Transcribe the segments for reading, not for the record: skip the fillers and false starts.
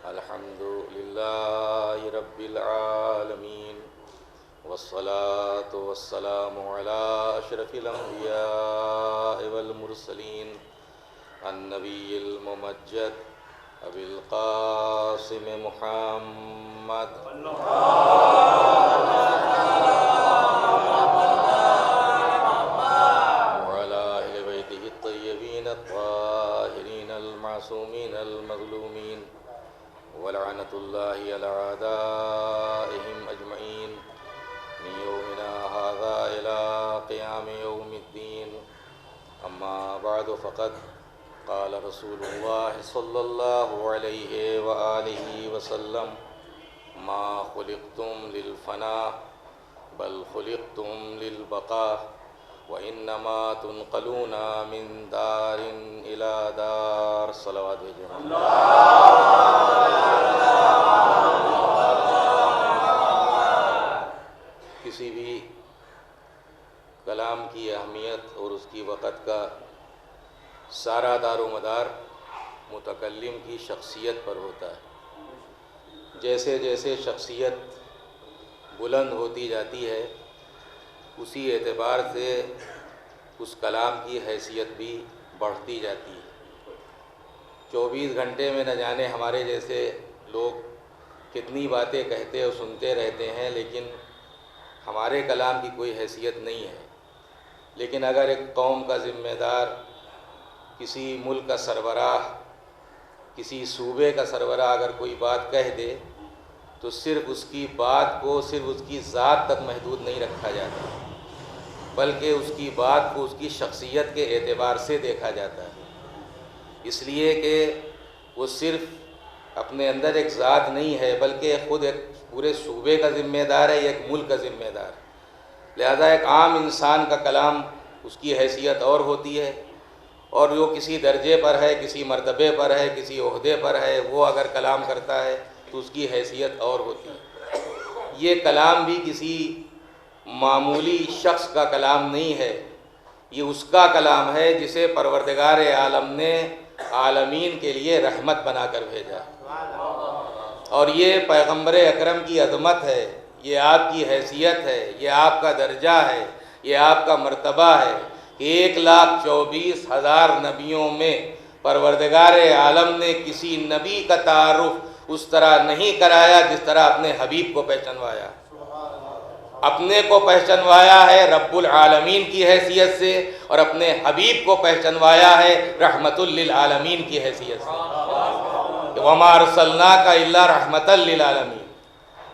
الحمد لله رب العالمين والصلاة والسلام على أشرف الأنبياء والمرسلين النبي الممجد أبي القاسم محمد وعلى أهل بيته الطيبين الطاهرين المعصومين المظلومين ولعنة الله على أعدائهم أجمعين من يومنا هذا إلى قيام يوم الدين. أما بعد فقد قال رسول الله صلى الله عليه وآله وسلم ما خلقتم للفناء بل خلقتم للبقاء وإنما تنقلون من دار إلى دار. صلوات کسی بھی کلام کی اہمیت اور اس کی وقت کا سارا دار و مدار متکلم کی شخصیت پر ہوتا ہے. جیسے جیسے شخصیت بلند ہوتی جاتی ہے اسی اعتبار سے اس کلام کی حیثیت بھی بڑھتی جاتی ہے. 24 گھنٹے میں نہ جانے ہمارے جیسے لوگ کتنی باتیں کہتے اور سنتے رہتے ہیں، لیکن ہمارے کلام کی کوئی حیثیت نہیں ہے. لیکن اگر ایک قوم کا ذمہ دار، کسی ملک کا سربراہ، کسی صوبے کا سربراہ اگر کوئی بات کہہ دے تو صرف اس کی بات کو صرف اس کی ذات تک محدود نہیں رکھا جاتا، بلکہ اس کی بات کو اس کی شخصیت کے اعتبار سے دیکھا جاتا ہے. اس لیے کہ وہ صرف اپنے اندر ایک ذات نہیں ہے بلکہ خود ایک پورے صوبے کا ذمہ دار ہے یا ایک ملک کا ذمہ دار. لہذا ایک عام انسان کا کلام اس کی حیثیت اور ہوتی ہے، اور جو کسی درجے پر ہے، کسی مرتبے پر ہے، کسی عہدے پر ہے، وہ اگر کلام کرتا ہے تو اس کی حیثیت اور ہوتی ہے. یہ کلام بھی کسی معمولی شخص کا کلام نہیں ہے، یہ اس کا کلام ہے جسے پروردگار عالم نے عالمین کے لیے رحمت بنا کر بھیجا. اور یہ پیغمبر اکرم کی عظمت ہے، یہ آپ کی حیثیت ہے، یہ آپ کا درجہ ہے، یہ آپ کا مرتبہ ہے کہ 1,24,000 نبیوں میں پروردگار عالم نے کسی نبی کا تعارف اس طرح نہیں کرایا جس طرح اپنے حبیب کو پہچنوایا. اپنے کو پہچنوایا ہے رب العالمین کی حیثیت سے، اور اپنے حبیب کو پہچنوایا ہے رحمت للعالمین کی حیثیت سے. وَمَا أَرْسَلْنَاكَ إِلَّا رَحْمَةً لِلْعَالَمِينَ.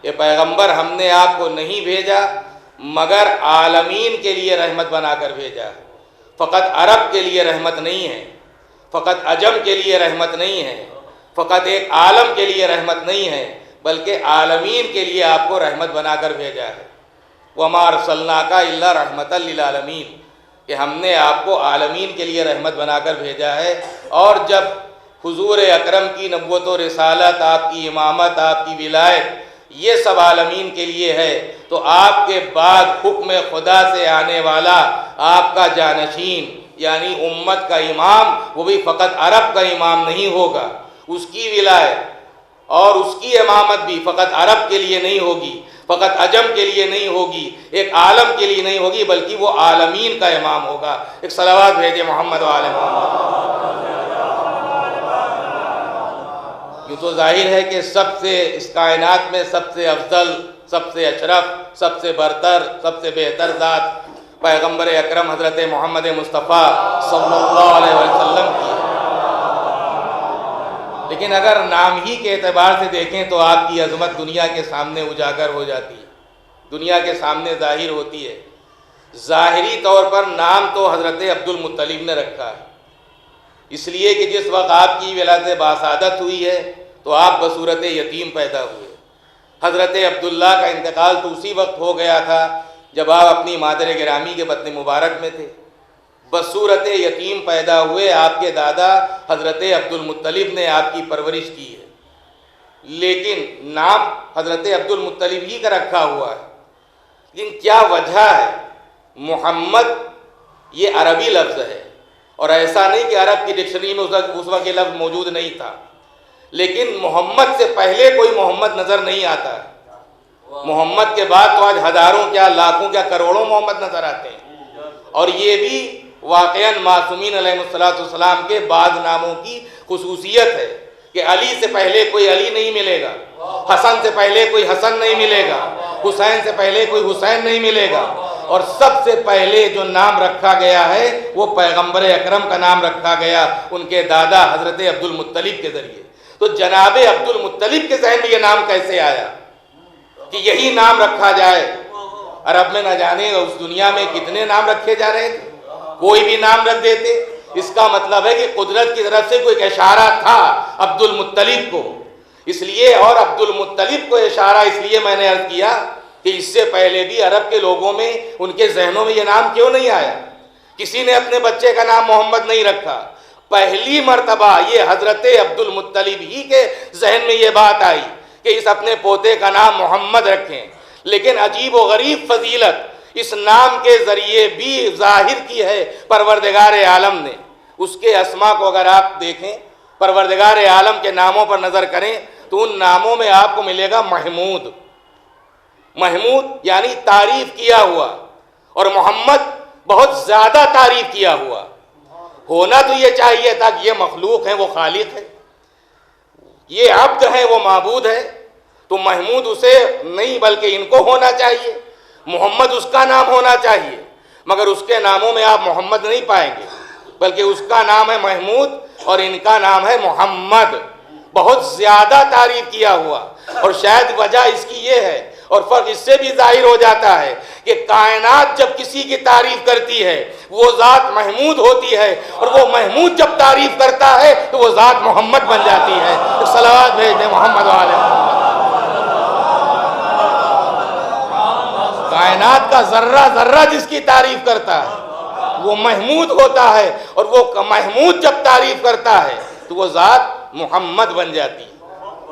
یہ پیغمبر ہم نے آپ کو نہیں بھیجا مگر عالمین کے لیے رحمت بنا کر بھیجا. فقط عرب کے لیے رحمت نہیں ہے، فقط عجم کے لیے رحمت نہیں ہے، فقط ایک عالم کے لیے رحمت نہیں ہے، بلکہ عالمین کے لیے آپ کو رحمت بنا کر بھیجا ہے. وَمَا أَرْسَلْنَاكَ إِلَّا رَحْمَةً لِلْعَالَمِينَ کہ ہم نے آپ کو عالمین کے لیے رحمت بنا کر بھیجا ہے. اور جب حضور اکرم کی نبوت و رسالت، آپ کی امامت، آپ کی ولایت، یہ سب عالمین کے لیے ہے، تو آپ کے بعد حکم خدا سے آنے والا آپ کا جانشین یعنی امت کا امام، وہ بھی فقط عرب کا امام نہیں ہوگا. اس کی ولایت اور اس کی امامت بھی فقط عرب کے لیے نہیں ہوگی، فقط عجم کے لیے نہیں ہوگی، ایک عالم کے لیے نہیں ہوگی، بلکہ وہ عالمین کا امام ہوگا. ایک صلوات بھیجے محمد و آل محمد. یوں تو ظاہر ہے کہ سب سے اس کائنات میں سب سے افضل، سب سے اشرف، سب سے برتر، سب سے بہتر ذات پیغمبر اکرم حضرت محمد مصطفیٰ صلی اللہ علیہ وسلم کی ہے. لیکن اگر نام ہی کے اعتبار سے دیکھیں تو آپ کی عظمت دنیا کے سامنے اجاگر ہو جاتی ہے، دنیا کے سامنے ظاہر ہوتی ہے. ظاہری طور پر نام تو حضرت عبد المطلب نے رکھا ہے، اس لیے کہ جس وقت آپ کی ولادت باسعادت ہوئی ہے تو آپ بصورت یتیم پیدا ہوئے. حضرت عبداللہ کا انتقال تو اسی وقت ہو گیا تھا جب آپ اپنی مادر گرامی کے بطن مبارک میں تھے. بصورت یتیم پیدا ہوئے. آپ کے دادا حضرت عبد المطلب نے آپ کی پرورش کی ہے، لیکن نام حضرت عبد المطلب ہی کا رکھا ہوا ہے. لیکن کیا وجہ ہے؟ محمد یہ عربی لفظ ہے، اور ایسا نہیں کہ عرب کی ڈکشنری میں اس وقت یہ لفظ موجود نہیں تھا، لیکن محمد سے پہلے کوئی محمد نظر نہیں آتا ہے. محمد کے بعد تو آج ہزاروں کیا لاکھوں کیا کروڑوں محمد نظر آتے ہیں. اور یہ بھی واقعاً معصومین علیہ السلام کے بعض ناموں کی خصوصیت ہے کہ علی سے پہلے کوئی علی نہیں ملے گا، حسن سے پہلے کوئی حسن نہیں ملے گا، حسین سے پہلے کوئی حسین نہیں ملے گا. اور سب سے پہلے جو نام رکھا گیا ہے وہ پیغمبر اکرم کا نام رکھا گیا ان کے دادا حضرت عبد المطلب کے ذریعے. تو جناب عبد المطلب کے ذہن میں یہ نام کیسے آیا کہ یہی نام رکھا جائے؟ عرب میں نہ جانے اس دنیا میں کتنے نام رکھے جا رہے تھے، کوئی بھی نام رکھ دیتے. اس کا مطلب ہے کہ قدرت کی طرف سے کوئی اشارہ تھا عبد المطلب کو. اس لیے اور عبد المطلب کو اشارہ اس لیے میں نے عرض کیا کہ اس سے پہلے بھی عرب کے لوگوں میں ان کے ذہنوں میں یہ نام کیوں نہیں آیا؟ کسی نے اپنے بچے کا نام محمد نہیں رکھا. پہلی مرتبہ یہ حضرت عبد المطلب ہی کے ذہن میں یہ بات آئی کہ اس اپنے پوتے کا نام محمد رکھیں. لیکن عجیب و غریب فضیلت اس نام کے ذریعے بھی ظاہر کی ہے پروردگار عالم نے. اس کے اسما کو اگر آپ دیکھیں، پروردگار عالم کے ناموں پر نظر کریں تو ان ناموں میں آپ کو ملے گا محمود. محمود یعنی تعریف کیا ہوا، اور محمد بہت زیادہ تعریف کیا ہوا. ہونا تو یہ چاہیے تھا کہ یہ مخلوق ہے وہ خالق ہے، یہ عبد ہے وہ معبود ہے، تو محمود اسے نہیں بلکہ ان کو ہونا چاہیے، محمد اس کا نام ہونا چاہیے. مگر اس کے ناموں میں آپ محمد نہیں پائیں گے، بلکہ اس کا نام ہے محمود اور ان کا نام ہے محمد. بہت زیادہ تعریف کیا ہوا. اور شاید وجہ اس کی یہ ہے، اور فرق اس سے بھی ظاہر ہو جاتا ہے کہ کائنات جب کسی کی تعریف کرتی ہے وہ ذات محمود ہوتی ہے، اور وہ محمود جب تعریف کرتا ہے تو وہ ذات محمد بن جاتی ہے. صلوات بھیج دیں محمد والے محمد. کائنات کا ذرہ ذرہ جس کی تعریف کرتا ہے وہ محمود ہوتا ہے، اور وہ محمود جب تعریف کرتا ہے تو وہ ذات محمد بن جاتی ہے.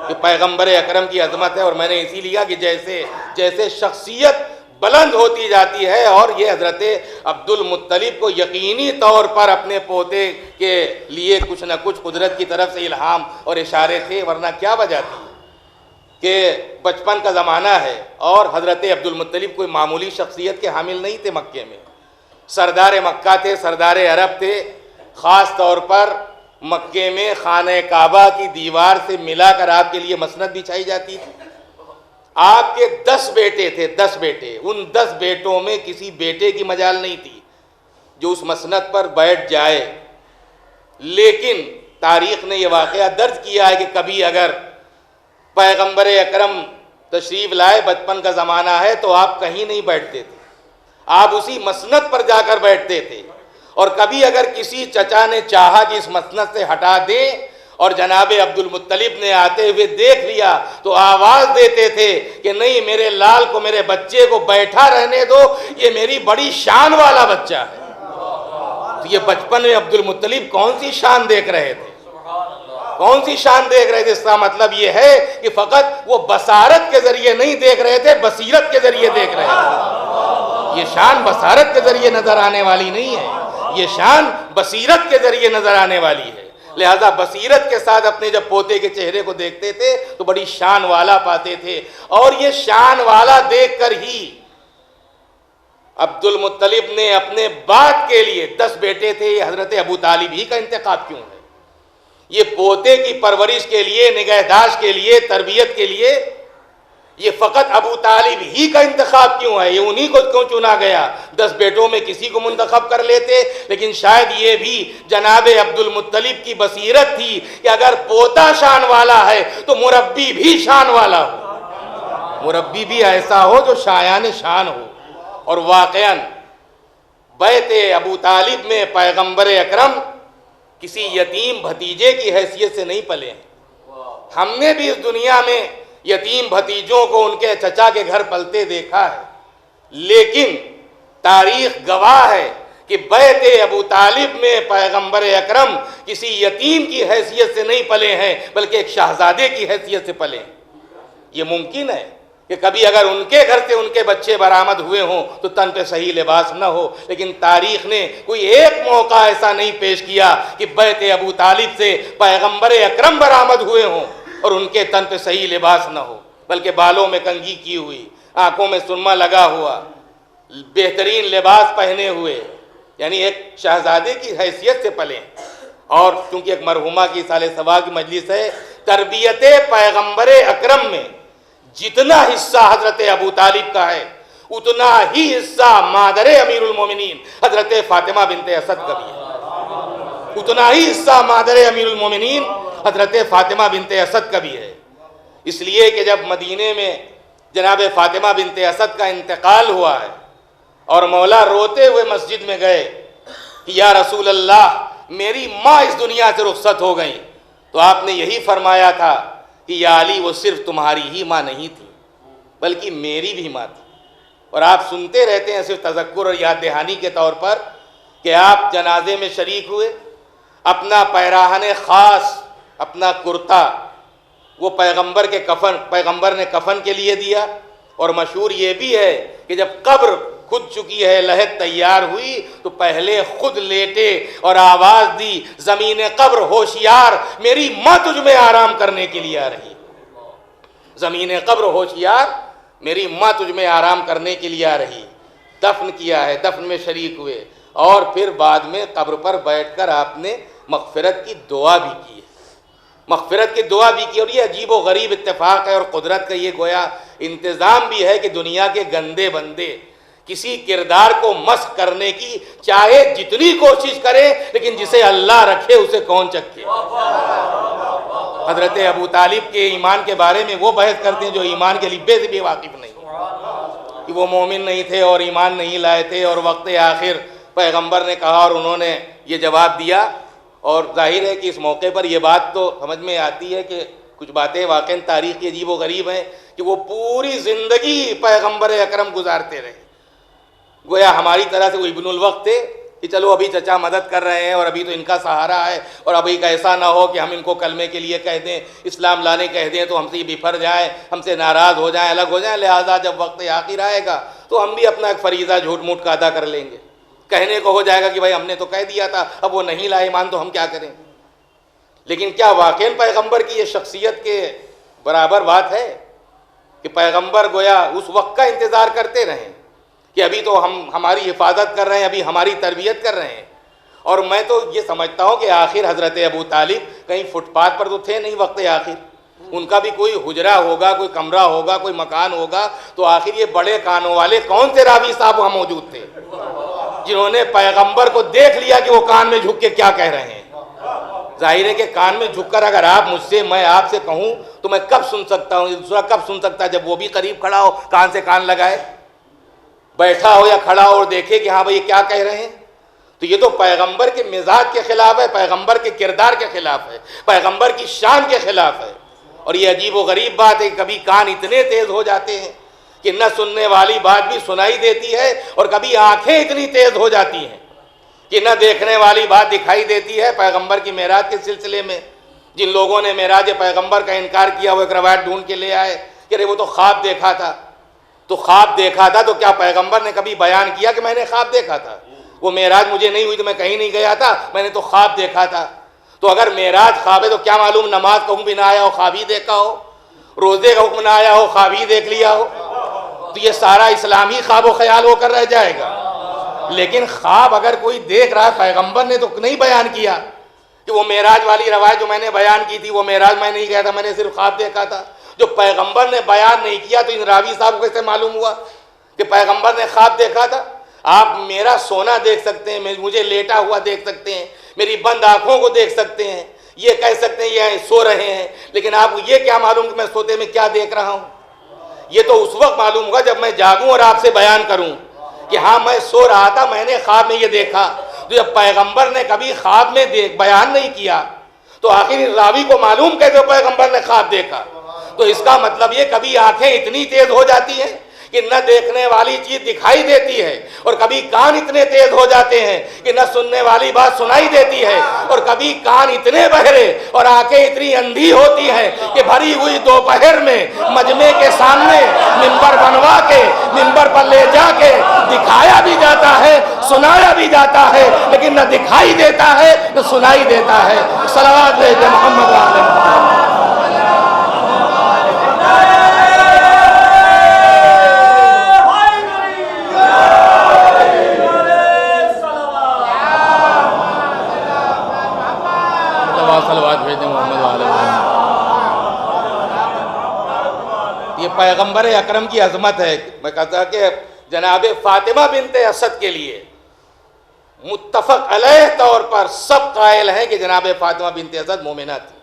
کہ پیغمبر اکرم کی عظمت ہے. اور میں نے اسی لیا کہ جیسے شخصیت بلند ہوتی جاتی ہے، اور یہ حضرت عبد المطلب کو یقینی طور پر اپنے پوتے کے لیے کچھ نہ کچھ قدرت کی طرف سے الہام اور اشارے تھے، ورنہ کیا وجہ تھی کہ بچپن کا زمانہ ہے اور حضرت عبد المطلب کوئی معمولی شخصیت کے حامل نہیں تھے. مکے میں سردار مکہ تھے، سردار عرب تھے. خاص طور پر مکے میں خانہ کعبہ کی دیوار سے ملا کر آپ کے لیے مسند بچھائی جاتی تھی. آپ کے 10 بیٹے تھے، 10 بیٹے. ان 10 بیٹوں میں کسی بیٹے کی مجال نہیں تھی جو اس مسند پر بیٹھ جائے. لیکن تاریخ نے یہ واقعہ درج کیا ہے کہ کبھی اگر پیغمبر اکرم تشریف لائے، بچپن کا زمانہ ہے، تو آپ کہیں نہیں بیٹھتے تھے، آپ اسی مسند پر جا کر بیٹھتے تھے. اور کبھی اگر کسی چچا نے چاہا کہ اس مسند سے ہٹا دیں اور جناب عبد المطلب نے آتے ہوئے دیکھ لیا تو آواز دیتے تھے کہ نہیں، میرے لال کو، میرے بچے کو بیٹھا رہنے دو، یہ میری بڑی شان والا بچہ ہے. تو یہ بچپن میں عبد المطلب کون سی شان دیکھ رہے تھے؟ کون سی شان دیکھ رہے تھے؟ اس کا مطلب یہ ہے کہ فقط وہ بصارت کے ذریعے نہیں دیکھ رہے تھے، بصیرت کے ذریعے دیکھ رہے تھے. یہ شان بصارت کے ذریعے نظر آنے والی نہیں ہے، یہ شان بصیرت کے ذریعے نظر آنے والی ہے. لہذا بصیرت کے ساتھ اپنے جب پوتے کے چہرے کو دیکھتے تھے تو بڑی شان والا پاتے تھے. اور یہ شان والا دیکھ کر ہی عبد المطلب نے اپنے بعد کے لیے 10 بیٹے تھے، حضرت ابو طالب ہی کا انتخاب کیوں ہے؟ یہ پوتے کی پرورش کے لیے، نگہداشت کے لیے، تربیت کے لیے یہ فقط ابو طالب ہی کا انتخاب کیوں ہے؟ یہ انہی کو کیوں چنا گیا؟ 10 بیٹوں میں کسی کو منتخب کر لیتے. لیکن شاید یہ بھی جناب عبد المطلب کی بصیرت تھی کہ اگر پوتا شان والا ہے تو مربی بھی شان والا ہو، مربی بھی ایسا ہو جو شایان شان ہو. اور واقعاً بیت ابو طالب میں پیغمبر اکرم کسی یتیم بھتیجے کی حیثیت سے نہیں پلے ہیں. ہم نے بھی اس دنیا میں یتیم بھتیجوں کو ان کے چچا کے گھر پلتے دیکھا ہے، لیکن تاریخ گواہ ہے کہ بیت ابو طالب میں پیغمبر اکرم کسی یتیم کی حیثیت سے نہیں پلے ہیں بلکہ ایک شہزادے کی حیثیت سے پلے ہیں. یہ ممکن ہے کہ کبھی اگر ان کے گھر سے ان کے بچے برآمد ہوئے ہوں تو تن پہ صحیح لباس نہ ہو، لیکن تاریخ نے کوئی ایک موقع ایسا نہیں پیش کیا کہ بیت ابو طالب سے پیغمبر اکرم برآمد ہوئے ہوں اور ان کے تن پہ صحیح لباس نہ ہو، بلکہ بالوں میں کنگھی کی ہوئی، آنکھوں میں سرما لگا ہوا، بہترین لباس پہنے ہوئے، یعنی ایک شہزادے کی حیثیت سے پلے۔ اور چونکہ ایک مرحومہ کی سال ثواب کی مجلس ہے، تربیت پیغمبر اکرم میں جتنا حصہ حضرت ابو طالب کا ہے اتنا ہی حصہ مادر امیر المومنین حضرت فاطمہ بنت اسد کا بھی ہے، اتنا ہی حصہ مادر امیر المومنین حضرت فاطمہ بنت اسد کا بھی ہے۔ اس لیے کہ جب مدینے میں جناب فاطمہ بنت اسد کا انتقال ہوا ہے اور مولا روتے ہوئے مسجد میں گئے کہ یا رسول اللہ میری ماں اس دنیا سے رخصت ہو گئی، تو آپ نے یہی فرمایا تھا کہ یا علی وہ صرف تمہاری ہی ماں نہیں تھی بلکہ میری بھی ماں تھی۔ اور آپ سنتے رہتے ہیں صرف تذکر اور یاد دہانی کے طور پر کہ آپ جنازے میں شریک ہوئے، اپنا پیراہن خاص، اپنا کرتا وہ پیغمبر نے کفن کے لیے دیا۔ اور مشہور یہ بھی ہے کہ جب قبر کھد چکی ہے، لحد تیار ہوئی، تو پہلے خود لیٹے اور آواز دی زمین قبر ہوشیار میری ماں تجھ میں آرام کرنے کے لیے آ رہی، زمین قبر ہوشیار میری ماں تجھ میں آرام کرنے کے لیے آ رہی۔ دفن کیا ہے، دفن میں شریک ہوئے، اور پھر بعد میں قبر پر بیٹھ کر آپ نے مغفرت کی دعا بھی کی ہے، مغفرت کی دعا بھی کی۔ اور یہ عجیب و غریب اتفاق ہے اور قدرت کا یہ گویا انتظام بھی ہے کہ دنیا کے گندے بندے کسی کردار کو مسخ کرنے کی چاہے جتنی کوشش کرے، لیکن جسے اللہ رکھے اسے کون چکھے۔ حضرت ابو طالب کے ایمان کے بارے میں وہ بحث کرتے ہیں جو ایمان کے لبے سے بھی واقف نہیں، کہ وہ مومن نہیں تھے اور ایمان نہیں لائے تھے، اور وقت آخر پیغمبر نے کہا اور انہوں نے یہ جواب دیا۔ اور ظاہر ہے کہ اس موقع پر یہ بات تو سمجھ میں آتی ہے کہ کچھ باتیں واقعاً تاریخ کی عجیب و غریب ہیں کہ وہ پوری زندگی پیغمبر اکرم گزارتے رہے، گویا ہماری طرح سے وہ ابن الوقت تھے کہ چلو ابھی چچا مدد کر رہے ہیں اور ابھی تو ان کا سہارا ہے، اور ابھی کا ایسا نہ ہو کہ ہم ان کو کلمے کے لیے کہہ دیں، اسلام لانے کہہ دیں تو ہم سے یہ بفر جائیں، ہم سے ناراض ہو جائیں، الگ ہو جائیں، لہٰذا جب وقت آخر آئے گا تو ہم بھی اپنا ایک فریضہ جھوٹ موٹ کا ادا کر لیں گے، کہنے کو ہو جائے گا کہ بھائی ہم نے تو کہہ دیا تھا، اب وہ نہیں لائے ایمان تو ہم کیا کریں۔ لیکن کیا واقعاً پیغمبر کی یہ شخصیت کے برابر بات ہے کہ پیغمبر گویا اس وقت کا انتظار کرتے رہیں کہ ابھی تو ہم ہماری حفاظت کر رہے ہیں، ابھی ہماری تربیت کر رہے ہیں۔ اور میں تو یہ سمجھتا ہوں کہ آخر حضرت ابو طالب کہیں فٹ پاتھ پر تو تھے نہیں، وقت آخر ان کا بھی کوئی حجرہ ہوگا، کوئی کمرہ ہوگا، کوئی مکان ہوگا، تو آخر یہ بڑے کانوں والے کون سے راوی صاحب وہاں موجود تھے جنہوں نے پیغمبر کو دیکھ لیا کہ وہ کان میں جھک کے کیا کہہ رہے ہیں۔ ظاہر ہے کہ کان میں جھک کر اگر آپ مجھ سے میں آپ سے کہوں تو میں کب سن سکتا ہوں، دوسرا کب سن سکتا ہے جب وہ بھی قریب کھڑا ہو، کان سے کان لگائے، بیٹھا ہو یا کھڑا ہو اور دیکھے کہ ہاں بھائی یہ کیا کہہ رہے ہیں۔ تو یہ تو پیغمبر کے مزاج کے خلاف ہے، پیغمبر کے کردار کے خلاف ہے، پیغمبر کی شان کے خلاف ہے۔ اور یہ عجیب و غریب بات ہے کہ کبھی کان اتنے تیز ہو جاتے ہیں کہ نہ سننے والی بات بھی سنائی دیتی ہے، اور کبھی آنکھیں اتنی تیز ہو جاتی ہیں کہ نہ دیکھنے والی بات دکھائی دیتی ہے۔ پیغمبر کی معراج کے سلسلے میں جن لوگوں نے معراج پیغمبر کا انکار کیا وہ ایک روایت ڈھونڈ کے لے آئے کہ ارے وہ تو خواب دیکھا تھا، تو خواب دیکھا تھا تو کیا پیغمبر نے کبھی بیان کیا کہ میں نے خواب دیکھا تھا؟ وہ معراج مجھے نہیں ہوئی تو میں کہیں نہیں گیا تھا، میں نے تو خواب دیکھا تھا۔ تو اگر معراج خواب ہے تو کیا معلوم نماز کا حکم بھی نہ آیا ہو، خواب ہی دیکھا ہو، روزے کا حکم نہ آیا ہو، خواب ہی دیکھ لیا ہو، تو یہ سارا اسلام ہی خواب و خیال ہو کر رہ جائے گا۔ لیکن خواب اگر کوئی دیکھ رہا ہے، پیغمبر نے تو نہیں بیان کیا کہ وہ معراج والی روایت جو میں نے بیان کی تھی وہ معراج میں نہیں گیا تھا، میں نے صرف خواب دیکھا تھا۔ جو پیغمبر نے بیان نہیں کیا تو ان راوی صاحب کو کیسے معلوم ہوا کہ پیغمبر نے خواب دیکھا تھا؟ آپ میرا سونا دیکھ سکتے ہیں، مجھے لیٹا ہوا دیکھ سکتے ہیں، میری بند آنکھوں کو دیکھ سکتے ہیں، یہ کہہ سکتے ہیں یہ سو رہے ہیں، لیکن آپ کو یہ کیا معلوم کہ میں سوتے میں کیا دیکھ رہا ہوں؟ یہ تو اس وقت معلوم ہوگا جب میں جاگوں اور آپ سے بیان کروں کہ ہاں میں سو رہا تھا، میں نے خواب میں یہ دیکھا۔ تو جب پیغمبر نے کبھی خواب میں بیان نہیں کیا تو آخر راوی کو معلوم کیسے پیغمبر نے خواب دیکھا؟ تو اس کا مطلب یہ کبھی آنکھیں اتنی تیز ہو جاتی ہیں کہ نہ دیکھنے والی چیز دکھائی دیتی ہے، اور کبھی کان اتنے تیز ہو جاتے ہیں کہ نہ سننے والی بات سنائی دیتی ہے، اور کبھی کان اتنے بہرے اور آنکھیں اتنی اندھی ہوتی ہیں کہ بھری ہوئی دوپہر میں مجمع کے سامنے منبر بنوا کے منبر پر لے جا کے دکھایا بھی جاتا ہے، سنایا بھی جاتا ہے، لیکن نہ دکھائی دیتا ہے نہ سنائی دیتا ہے۔ صلوات بھیجیں محمد علیہ محمد۔ صلوات بھیجیں محمد علیہ محمد۔ یہ پیغمبر اکرم کی عظمت ہے۔ میں کہتا کہ جناب فاطمہ بنت اسد کے لیے متفق علیہ طور پر سب قائل ہیں کہ جناب فاطمہ بنت اسد مومنہ تھی،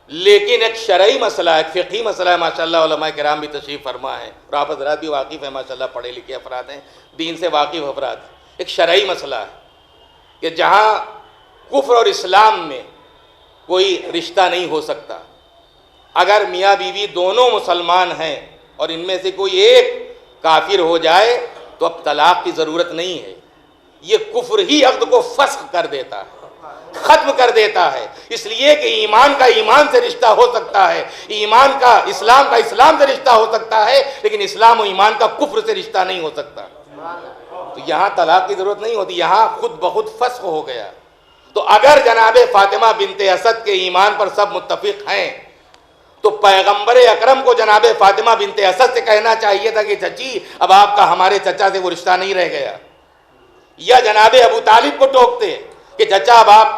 لیکن ایک شرعی مسئلہ ہے، ایک فقہی مسئلہ ہے، ماشاءاللہ علماء کرام بھی تشریف فرما ہیں اور آپ حضرات بھی واقف ہیں، ماشاءاللہ پڑھے لکھے افراد ہیں، دین سے واقف افراد ہیں۔ ایک شرعی مسئلہ ہے کہ جہاں کفر اور اسلام میں کوئی رشتہ نہیں ہو سکتا، اگر میاں بیوی دونوں مسلمان ہیں اور ان میں سے کوئی ایک کافر ہو جائے تو اب طلاق کی ضرورت نہیں ہے، یہ کفر ہی عقد کو فسخ کر دیتا ہے، ختم کر دیتا ہے۔ اس لیے کہ ایمان کا ایمان سے رشتہ ہو سکتا ہے، ایمان کا اسلام سے رشتہ ہو سکتا ہے، لیکن اسلام و ایمان کا کفر سے رشتہ نہیں ہو سکتا۔ تو یہاں طلاق کی ضرورت نہیں ہوتی، یہاں خود بخود فسخ ہو گیا۔ تو اگر جناب فاطمہ بنت اسد کے ایمان پر سب متفق ہیں تو پیغمبر اکرم کو جناب فاطمہ بنت اسد سے کہنا چاہیے تھا کہ چچی اب آپ کا ہمارے چچا سے وہ رشتہ نہیں رہ گیا، یا جناب ابو طالب کو ٹوکتے کہ چچا اب آپ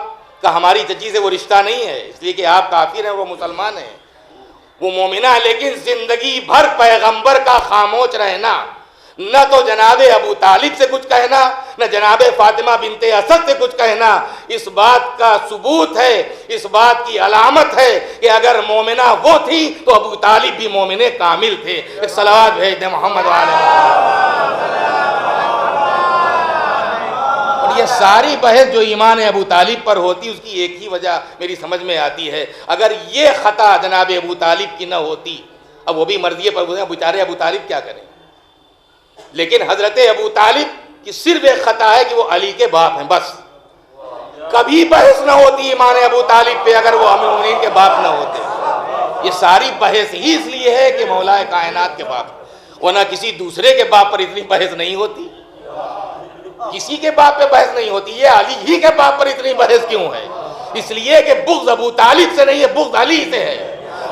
کا ہماری چچی سے وہ رشتہ نہیں ہے، اس لیے کہ آپ کافر ہیں، وہ مسلمان ہیں، وہ مومنہ ہے۔ لیکن زندگی بھر پیغمبر کا خاموش رہنا، نہ تو جناب ابو طالب سے کچھ کہنا، نہ جناب فاطمہ بنت اسد سے کچھ کہنا، اس بات کا ثبوت ہے، اس بات کی علامت ہے کہ اگر مومنہ وہ تھی تو ابو طالب بھی مومن کامل تھے۔ ایک صلوات بھیج دیں محمد علیہ محمد۔ اور یہ ساری بحث جو ایمان ابو طالب پر ہوتی اس کی ایک ہی وجہ میری سمجھ میں آتی ہے، اگر یہ خطا جناب ابو طالب کی نہ ہوتی، اب وہ بھی مرضی پر بیچارے ابو طالب کیا کریں، لیکن حضرت ابو طالب کی صرف ایک خطا ہے کہ وہ علی کے باپ ہیں، بس کبھی بحث نہ ہوتی ایمان ابو طالب پہ اگر وہ امیر المومنین کے باپ نہ ہوتے۔ یہ ساری بحث ہی اس لیے ہے کہ مولا کائنات کے باپ، ورنہ کسی دوسرے کے باپ پر اتنی بحث نہیں ہوتی، کسی کے باپ پہ بحث نہیں ہوتی، یہ علی ہی کے باپ پر اتنی بحث کیوں ہے؟ اس لیے کہ بغض ابو طالب سے نہیں ہے، بغض علی سے ہے،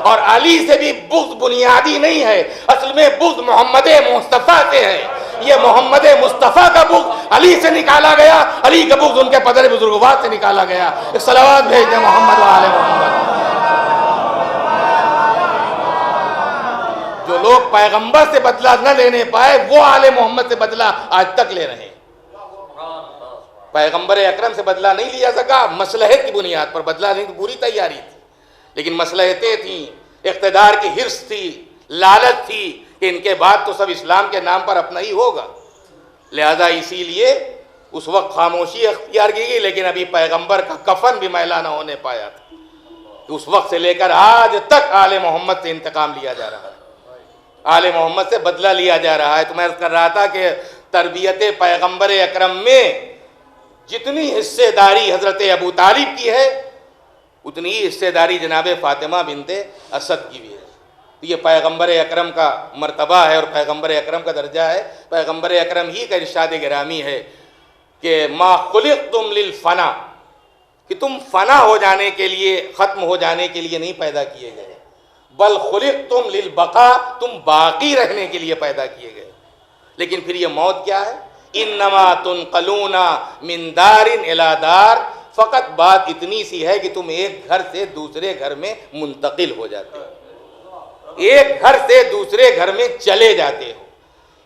اور علی سے بھی بغض بنیادی نہیں ہے، اصل میں بغض محمد مصطفیٰ سے ہے۔ یہ محمد مصطفیٰ کا بغض علی سے نکالا گیا، علی کا بغض ان کے پدر بزرگوار سے نکالا گیا۔ ایک صلوات بھیج دیں محمد وآل محمد۔ جو لوگ پیغمبر سے بدلہ نہ لینے پائے وہ آل محمد سے بدلہ آج تک لے رہے ہیں۔ پیغمبر اکرم سے بدلہ نہیں لیا سکا، مصلحت کی بنیاد پر بدلہ لینے کی پوری تیاری تھی، لیکن مصلحتیں تھیں، اقتدار کی حرص تھی، لالچ تھی کہ ان کے بعد تو سب اسلام کے نام پر اپنا ہی ہوگا، لہذا اسی لیے اس وقت خاموشی اختیار کی گئی، لیکن ابھی پیغمبر کا کفن بھی میلا نہ ہونے پایا تھا۔ اس وقت سے لے کر آج تک آل محمد سے انتقام لیا جا رہا ہے، آل محمد سے بدلہ لیا جا رہا ہے۔ تو میں عرض کر رہا تھا کہ تربیت پیغمبر اکرم میں جتنی حصے داری حضرت ابو طالب کی ہے اتنی ہی حصے داری جناب فاطمہ بنت اسد کی بھی ہے۔ یہ پیغمبر اکرم کا مرتبہ ہے اور پیغمبر اکرم کا درجہ ہے، پیغمبر اکرم ہی کا ارشاد گرامی ہے کہ ما خلقتم للفنا، کہ تم فنا ہو جانے کے لیے، ختم ہو جانے کے لیے نہیں پیدا کیے گئے، بل خلقتم للبقاء، تم باقی رہنے کے لیے پیدا کیے گئے۔ لیکن پھر یہ موت کیا ہے؟ انما تنقلون من دار الی دار، فقط بات اتنی سی ہے کہ تم ایک گھر سے دوسرے گھر میں منتقل ہو جاتے ہو، ایک گھر سے دوسرے گھر میں چلے جاتے ہو۔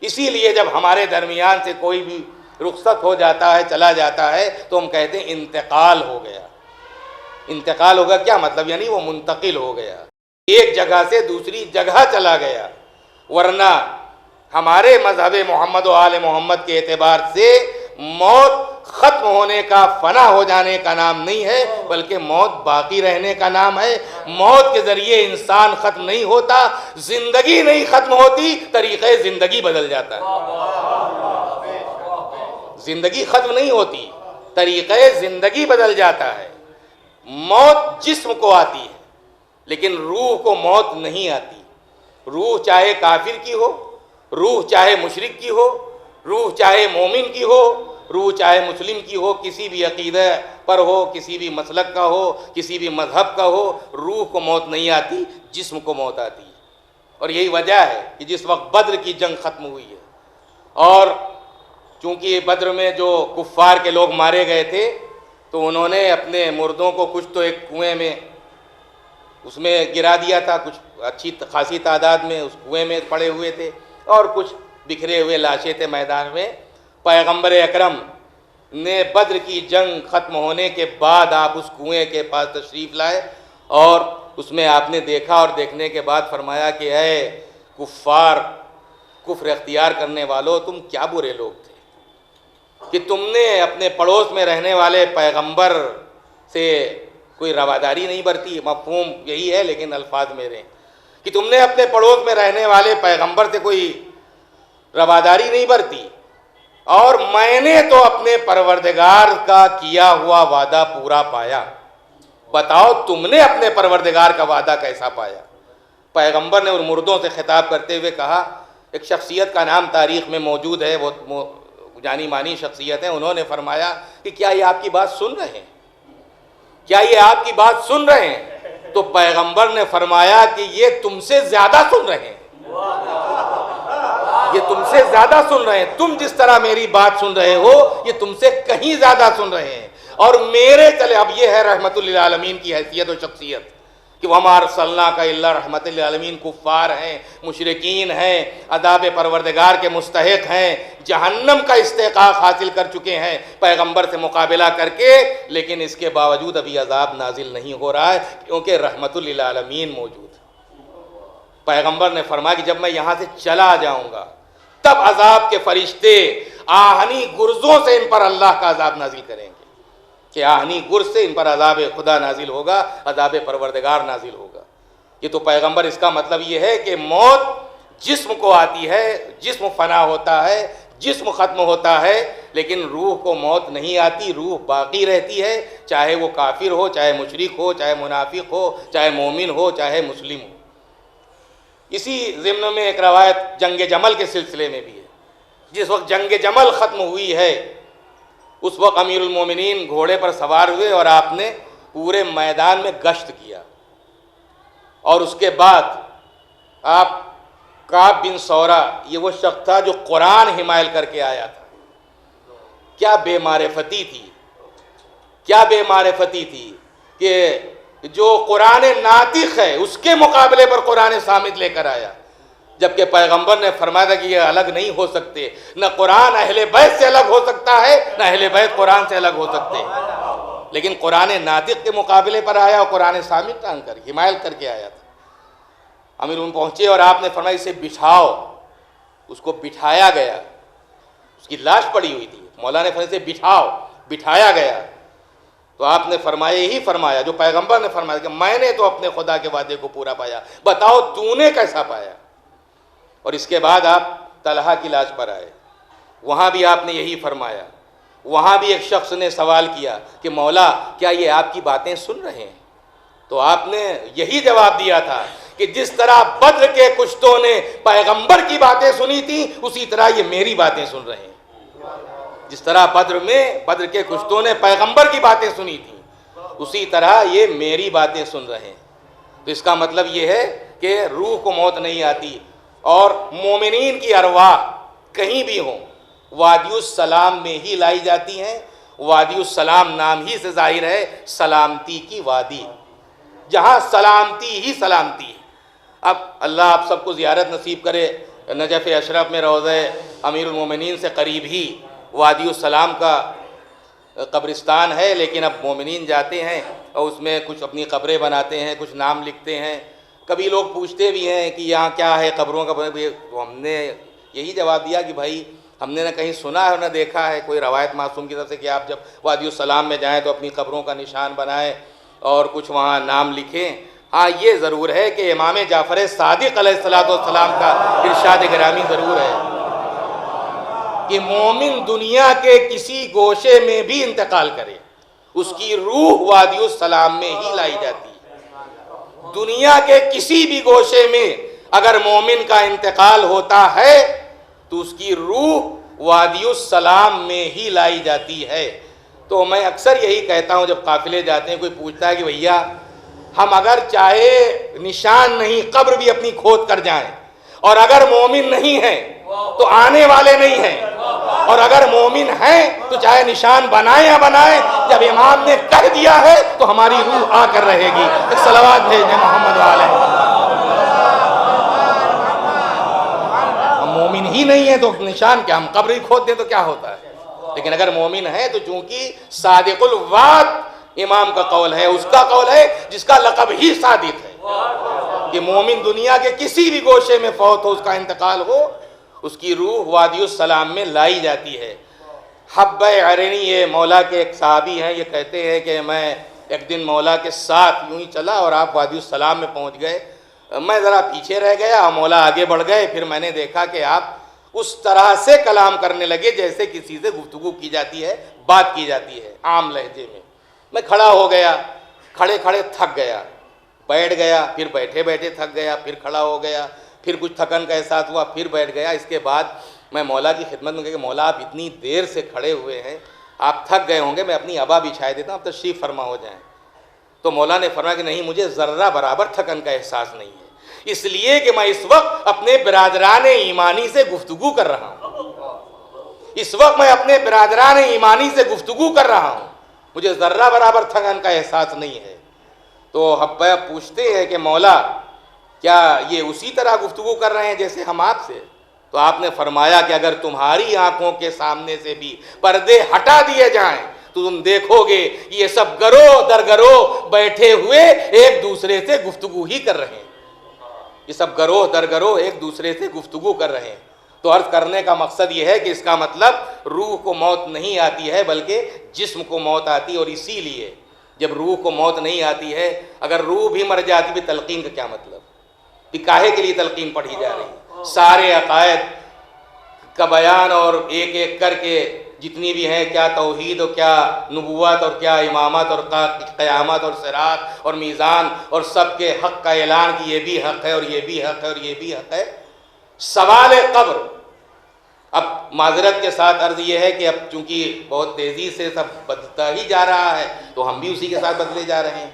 اسی لیے جب ہمارے درمیان سے کوئی بھی رخصت ہو جاتا ہے، چلا جاتا ہے، تو ہم کہتے ہیں انتقال ہو گیا۔ انتقال ہوگا کیا مطلب؟ یعنی وہ منتقل ہو گیا، ایک جگہ سے دوسری جگہ چلا گیا۔ ورنہ ہمارے مذہب محمد و آل محمد کے اعتبار سے موت ختم ہونے کا، فنا ہو جانے کا نام نہیں ہے، بلکہ موت باقی رہنے کا نام ہے۔ موت کے ذریعے انسان ختم نہیں ہوتا، زندگی نہیں ختم ہوتی، طریقہ زندگی بدل جاتا ہے۔ زندگی ختم نہیں ہوتی، طریقہ زندگی بدل جاتا ہے۔ موت جسم کو آتی ہے لیکن روح کو موت نہیں آتی۔ روح چاہے کافر کی ہو، روح چاہے مشرک کی ہو، روح چاہے مومن کی ہو، روح چاہے مسلم کی ہو، کسی بھی عقیدہ پر ہو، کسی بھی مسلک کا ہو، کسی بھی مذہب کا ہو، روح کو موت نہیں آتی، جسم کو موت آتی ہے۔ اور یہی وجہ ہے کہ جس وقت بدر کی جنگ ختم ہوئی ہے اور چونکہ بدر میں جو کفار کے لوگ مارے گئے تھے تو انہوں نے اپنے مردوں کو کچھ تو ایک کنویں میں اس میں گرا دیا تھا، کچھ اچھی خاصی تعداد میں اس کنویں میں پڑے ہوئے تھے اور کچھ بکھرے ہوئے لاشیں تھے میدان میں۔ پیغمبر اکرم نے بدر کی جنگ ختم ہونے کے بعد آپ اس کنویں کے پاس تشریف لائے اور اس میں آپ نے دیکھا اور دیکھنے کے بعد فرمایا کہ اے کفار، کفر اختیار کرنے والوں، تم کیا برے لوگ تھے کہ تم نے اپنے پڑوس میں رہنے والے پیغمبر سے کوئی رواداری نہیں برتی۔ مفہوم یہی ہے لیکن الفاظ میرے ہیں کہ تم نے اپنے پڑوس میں رہنے والے پیغمبر سے کوئی رواداری نہیں برتی، اور میں نے تو اپنے پروردگار کا کیا ہوا وعدہ پورا پایا، بتاؤ تم نے اپنے پروردگار کا وعدہ کیسا پایا؟ پیغمبر نے ان مردوں سے خطاب کرتے ہوئے کہا، ایک شخصیت کا نام تاریخ میں موجود ہے، وہ جانی مانی شخصیت ہے، انہوں نے فرمایا کہ کیا یہ آپ کی بات سن رہے ہیں؟ کیا یہ آپ کی بات سن رہے ہیں؟ تو پیغمبر نے فرمایا کہ یہ تم سے زیادہ سن رہے ہیں، یہ تم سے زیادہ سن رہے ہیں، تم جس طرح میری بات سن رہے ہو یہ تم سے کہیں زیادہ سن رہے ہیں۔ اور میرے چلے، اب یہ ہے رحمت للعالمین کی حیثیت و شخصیت کہ وَمَا أَرْسَلْنَاكَ إِلَّا رحمت للعالمین۔ کفار ہیں، مشرکین ہیں، عذاب پروردگار کے مستحق ہیں، جہنم کا استحقاق حاصل کر چکے ہیں پیغمبر سے مقابلہ کر کے، لیکن اس کے باوجود ابھی عذاب نازل نہیں ہو رہا ہے کیونکہ رحمت للعالمین موجود ہے۔ پیغمبر نے فرمایا کہ جب میں یہاں سے چلا جاؤں گا تب عذاب کے فرشتے آہنی گرزوں سے ان پر اللہ کا عذاب نازل کریں گے، کہ آہنی گرز سے ان پر عذاب خدا نازل ہوگا، عذاب پروردگار نازل ہوگا۔ یہ تو پیغمبر، اس کا مطلب یہ ہے کہ موت جسم کو آتی ہے، جسم فنا ہوتا ہے، جسم ختم ہوتا ہے، لیکن روح کو موت نہیں آتی، روح باقی رہتی ہے، چاہے وہ کافر ہو، چاہے مشرک ہو، چاہے منافق ہو، چاہے مومن ہو، چاہے مسلم ہو۔ اسی ضمن میں ایک روایت جنگ جمل کے سلسلے میں بھی ہے۔ جس وقت جنگ جمل ختم ہوئی ہے اس وقت امیر المومنین گھوڑے پر سوار ہوئے اور آپ نے پورے میدان میں گشت کیا، اور اس کے بعد آپ کعب بن سورہ، یہ وہ شخص تھا جو قرآن حمایل کر کے آیا تھا۔ کیا بے معرفتی تھی، کیا بے معرفتی تھی کہ جو قرآن ناطق ہے اس کے مقابلے پر قرآن صامت لے کر آیا، جبکہ پیغمبر نے فرمایا تھا کہ یہ الگ نہیں ہو سکتے، نہ قرآن اہل بیت سے الگ ہو سکتا ہے، نہ اہل بیت قرآن سے الگ ہو سکتے، لیکن قرآن ناطق کے مقابلے پر آیا اور قرآن صامت ٹانگ کر حمایل کر کے آیا تھا۔ امیر ان پہنچے اور آپ نے فرمایا اسے بٹھاؤ، اس کو بٹھایا گیا، اس کی لاش پڑی ہوئی تھی، مولا نے فرمایا اسے بٹھاؤ، بٹھایا گیا تو آپ نے فرمایا، یہی فرمایا جو پیغمبر نے فرمایا کہ میں نے تو اپنے خدا کے وعدے کو پورا پایا، بتاؤ تو نے کیسا پایا؟ اور اس کے بعد آپ طلحہ کی لاش پر آئے، وہاں بھی آپ نے یہی فرمایا۔ وہاں بھی ایک شخص نے سوال کیا کہ مولا کیا یہ آپ کی باتیں سن رہے ہیں؟ تو آپ نے یہی جواب دیا تھا کہ جس طرح بدر کے کشتوں نے پیغمبر کی باتیں سنی تھیں اسی طرح یہ میری باتیں سن رہے ہیں۔ جس طرح بدر کے کشتوں نے پیغمبر کی باتیں سنی تھیں اسی طرح یہ میری باتیں سن رہے ہیں۔ تو اس کا مطلب یہ ہے کہ روح کو موت نہیں آتی، اور مومنین کی ارواح کہیں بھی ہوں وادی السلام میں ہی لائی جاتی ہیں۔ وادی السلام نام ہی سے ظاہر ہے سلامتی کی وادی، جہاں سلامتی ہی سلامتی ہے۔ اب اللہ آپ سب کو زیارت نصیب کرے، نجف اشرف میں روضہ امیر المومنین سے قریب ہی وادی السلام کا قبرستان ہے، لیکن اب مومنین جاتے ہیں اور اس میں کچھ اپنی قبریں بناتے ہیں، کچھ نام لکھتے ہیں۔ کبھی لوگ پوچھتے بھی ہیں کہ یہاں کیا ہے قبروں کا، تو ہم نے یہی جواب دیا کہ بھائی ہم نے نہ کہیں سنا ہے نہ دیکھا ہے کوئی روایت معصوم کی طرف سے کہ آپ جب وادی السلام میں جائیں تو اپنی قبروں کا نشان بنائیں اور کچھ وہاں نام لکھیں۔ ہاں یہ ضرور ہے کہ امام جعفر صادق علیہ السلام کا ارشاد گرامی ضرور ہے کہ مومن دنیا کے کسی گوشے میں بھی انتقال کرے اس کی روح وادی السلام میں ہی لائی جاتی ہے۔ دنیا کے کسی بھی گوشے میں اگر مومن کا انتقال ہوتا ہے تو اس کی روح وادی السلام میں ہی لائی جاتی ہے۔ تو میں اکثر یہی کہتا ہوں جب قافلے جاتے ہیں، کوئی پوچھتا ہے کہ بھیا ہم اگر چاہے نشان نہیں قبر بھی اپنی کھود کر جائیں، اور اگر مومن نہیں ہیں تو آنے والے نہیں ہیں، اور اگر مومن ہیں تو چاہے نشان بنائیں یا بنائیں، جب امام نے کہہ دیا ہے تو ہماری روح آ کر رہے گی۔ ایک صلوات بھیجیں محمد والے۔ ہم مومن ہی نہیں ہیں تو نشان کیا، ہم قبر ہی کھود دیں تو کیا ہوتا ہے؟ لیکن اگر مومن ہے تو چونکہ صادق الوعد امام کا قول ہے، اس کا قول ہے جس کا لقب ہی صادق ہے کہ مومن دنیا کے کسی بھی گوشے میں فوت ہو، اس کا انتقال ہو، اس کی روح وادی السلام میں لائی جاتی ہے۔ حبہ عرینی یہ مولا کے ایک صحابی ہیں، یہ کہتے ہیں کہ میں ایک دن مولا کے ساتھ یوں ہی چلا اور آپ وادی السلام میں پہنچ گئے، میں ذرا پیچھے رہ گیا، مولا آگے بڑھ گئے، پھر میں نے دیکھا کہ آپ اس طرح سے کلام کرنے لگے جیسے کسی سے گفتگو کی جاتی ہے، بات کی جاتی ہے عام لہجے میں۔ میں کھڑا ہو گیا، کھڑے کھڑے تھک گیا، بیٹھ گیا، پھر بیٹھے بیٹھے تھک گیا، پھر کھڑا ہو گیا، پھر کچھ تھکن کا احساس ہوا، پھر بیٹھ گیا۔ اس کے بعد میں مولا کی خدمت میں کہا کہ مولا آپ اتنی دیر سے کھڑے ہوئے ہیں، آپ تھک گئے ہوں گے، میں اپنی ابا بچھائے دیتا ہوں، آپ تشریف فرما ہو جائیں۔ تو مولا نے فرمایا کہ نہیں، مجھے ذرہ برابر تھکن کا احساس نہیں ہے، اس لیے کہ میں اس وقت اپنے برادران ایمانی سے گفتگو کر رہا ہوں، اس وقت میں اپنے برادران ایمانی سے گفتگو کر رہا ہوں، مجھے ذرہ برابر تھکن کا احساس نہیں ہے۔ تو حبہ پوچھتے ہیں کہ مولا کیا یہ اسی طرح گفتگو کر رہے ہیں جیسے ہم آپ سے؟ تو آپ نے فرمایا کہ اگر تمہاری آنکھوں کے سامنے سے بھی پردے ہٹا دیے جائیں تو تم دیکھو گے یہ سب گروہ در گروہ بیٹھے ہوئے ایک دوسرے سے گفتگو ہی کر رہے ہیں، یہ سب گروہ در گروہ ایک دوسرے سے گفتگو کر رہے ہیں۔ تو عرض کرنے کا مقصد یہ ہے کہ اس کا مطلب روح کو موت نہیں آتی ہے بلکہ جسم کو موت آتی ہے، اور اسی لیے جب روح کو موت نہیں آتی ہے، اگر روح بھی مر جاتی بھی تلقین کا کیا مطلب؟ کہ کاہے کے لیے تلقین پڑھی جا رہی ہے؟ سارے عقائد کا بیان اور ایک ایک کر کے جتنی بھی ہیں، کیا توحید اور کیا نبوت اور کیا امامت اور قیامت اور صراط اور میزان اور سب کے حق کا اعلان کہ یہ بھی حق ہے اور یہ بھی حق ہے اور یہ بھی حق ہے۔ سوال قبر، اب معذرت کے ساتھ عرض یہ ہے کہ اب چونکہ بہت تیزی سے سب بدلتا ہی جا رہا ہے تو ہم بھی اسی کے ساتھ بدلے جا رہے ہیں،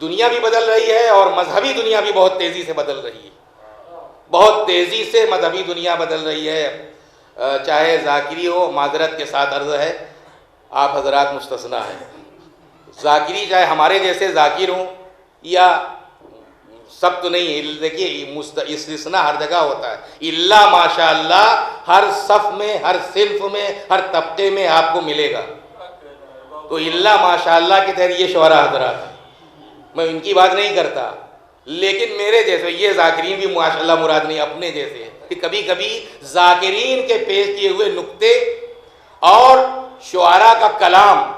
دنیا بھی بدل رہی ہے اور مذہبی دنیا بھی بہت تیزی سے بدل رہی ہے، بہت تیزی سے مذہبی دنیا بدل رہی ہے، چاہے ذاکری ہو، معذرت کے ساتھ عرض ہے آپ حضرات مستثنیٰ ہیں، ذاکری چاہے ہمارے جیسے ذاکر ہوں یا سب تو نہیں، دیکھیے استثناء ہر جگہ ہوتا ہے، الا ماشاء اللہ ہر صف میں، ہر صنف میں، ہر طبقے میں آپ کو ملے گا، تو الا ماشاء اللہ کے تحت یہ شعراء حضرات ہیں، میں ان کی بات نہیں کرتا، لیکن میرے جیسے یہ ذاکرین بھی ماشاءاللہ مراد نہیں، اپنے جیسے کہ کبھی کبھی ذاکرین کے پیش کیے ہوئے نکتے اور شعراء کا کلام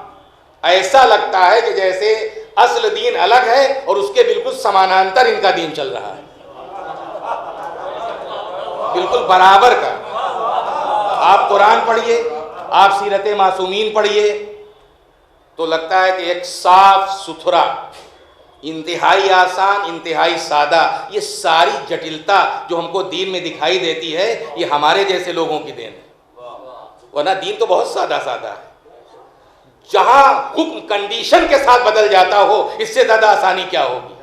ایسا لگتا ہے کہ جیسے اصل دین الگ ہے اور اس کے بالکل سمانانتر ان کا دین چل رہا ہے، بالکل برابر کا۔ آپ قرآن پڑھیے، آپ سیرت معصومین پڑھیے تو لگتا ہے کہ ایک صاف ستھرا، انتہائی آسان، انتہائی سادہ، یہ ساری جٹلتا جو ہم کو دین میں دکھائی دیتی ہے یہ ہمارے جیسے لوگوں کی دین ہے، ورنہ دین تو بہت سادہ سادہ ہے۔ جہاں حکم کنڈیشن کے ساتھ بدل جاتا ہو اس سے زیادہ آسانی کیا ہوگی؟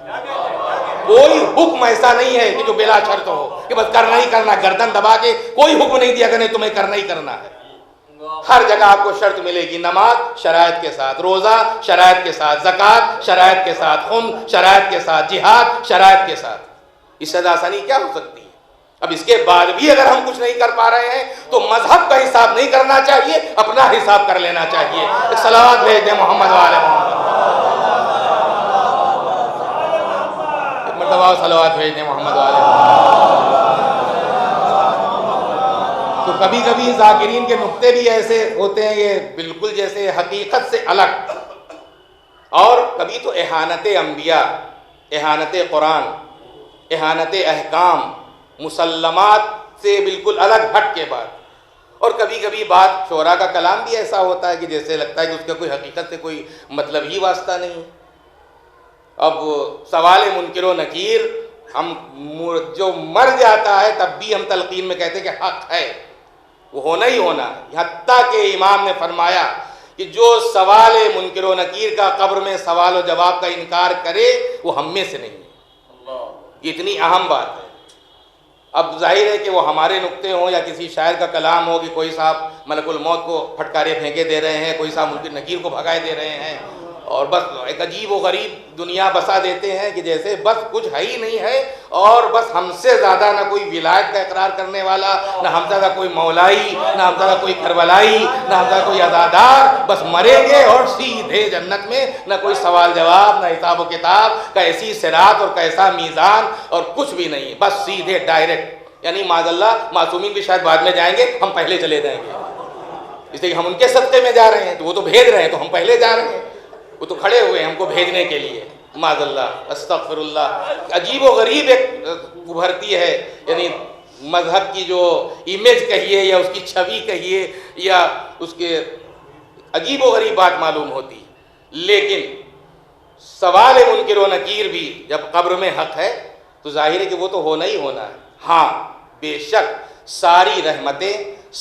کوئی حکم ایسا نہیں ہے کہ جو بلا شرط ہو کہ بس کرنا ہی کرنا، گردن دبا کے کوئی حکم نہیں دیا کہ نہیں تمہیں کرنا ہی کرنا ہے، ہر جگہ آپ کو شرط ملے گی، نماز شرائط کے ساتھ، روزہ شرائط کے ساتھ، زکوٰۃ شرائط کے ساتھ، خون شرائط کے ساتھ، جہاد شرائط کے ساتھ، اس سے زیادہ آسانی کیا ہو سکتی ہے؟ اب اس کے بعد بھی اگر ہم کچھ نہیں کر پا رہے ہیں تو مذہب کا حساب نہیں کرنا چاہیے، اپنا حساب کر لینا چاہیے۔ صلوات بھیج دیں محمد والے محمد، مرتبہ صلوات بھیج دیں محمد والے محمد۔ تو تو کبھی کبھی ذاکرین کے نقطے بھی ایسے ہوتے ہیں یہ بالکل جیسے حقیقت سے الگ، اور کبھی تو اہانت انبیاء، اہانت قرآن، اہانت احکام، مسلمات سے بالکل الگ ہٹ کے بات، اور کبھی کبھی بات شعراء کا کلام بھی ایسا ہوتا ہے کہ جیسے لگتا ہے کہ اس کا کوئی حقیقت سے کوئی مطلب ہی واسطہ نہیں۔ اب سوال منکر و نکیر، ہم جو مر جاتا ہے تب بھی ہم تلقین میں کہتے ہیں کہ حق ہے، وہ ہونا ہی ہونا ہے، حتیٰ کہ امام نے فرمایا کہ جو سوال منکر و نکیر کا قبر میں سوال و جواب کا انکار کرے وہ ہم میں سے نہیں ہے۔ یہ اتنی اہم بات ہے۔ اب ظاہر ہے کہ وہ ہمارے نقطے ہوں یا کسی شاعر کا کلام ہو کہ کوئی صاحب ملک الموت کو پھٹکارے پھینکے دے رہے ہیں، کوئی صاحب منکر نکیر کو بھگائے دے رہے ہیں، اور بس ایک عجیب و غریب دنیا بسا دیتے ہیں کہ جیسے بس کچھ ہے ہی نہیں ہے، اور بس ہم سے زیادہ نہ کوئی ولایت کا اقرار کرنے والا، نہ ہم سے زیادہ کوئی مولائی، نہ ہم سے زیادہ کوئی کربلائی، نہ ہم سے زیادہ کوئی عزادار، بس مریں گے اور سیدھے جنت میں، نہ کوئی سوال جواب، نہ حساب و کتاب، کیسی صراط اور کیسا میزان، اور کچھ بھی نہیں، بس سیدھے ڈائریکٹ۔ یعنی معاذ اللہ معصومین بھی شاید بعد میں جائیں گے، ہم پہلے چلے جائیں گے، اس لیے کہ ہم ان کے صدقے میں جا رہے ہیں، تو وہ تو بھیج رہے ہیں تو ہم پہلے جا رہے ہیں، وہ تو کھڑے ہوئے ہیں ہم کو بھیجنے کے لیے۔ معاذ اللہ، استغفر اللہ۔ عجیب و غریب ایک ابھرتی ہے، یعنی مذہب کی جو امیج کہیے یا اس کی چھوی کہیے یا اس کے عجیب و غریب بات معلوم ہوتی، لیکن سوال منکر و نکیر بھی جب قبر میں حق ہے تو ظاہر ہے کہ وہ تو ہونا ہی ہونا ہے۔ ہاں بے شک ساری رحمتیں،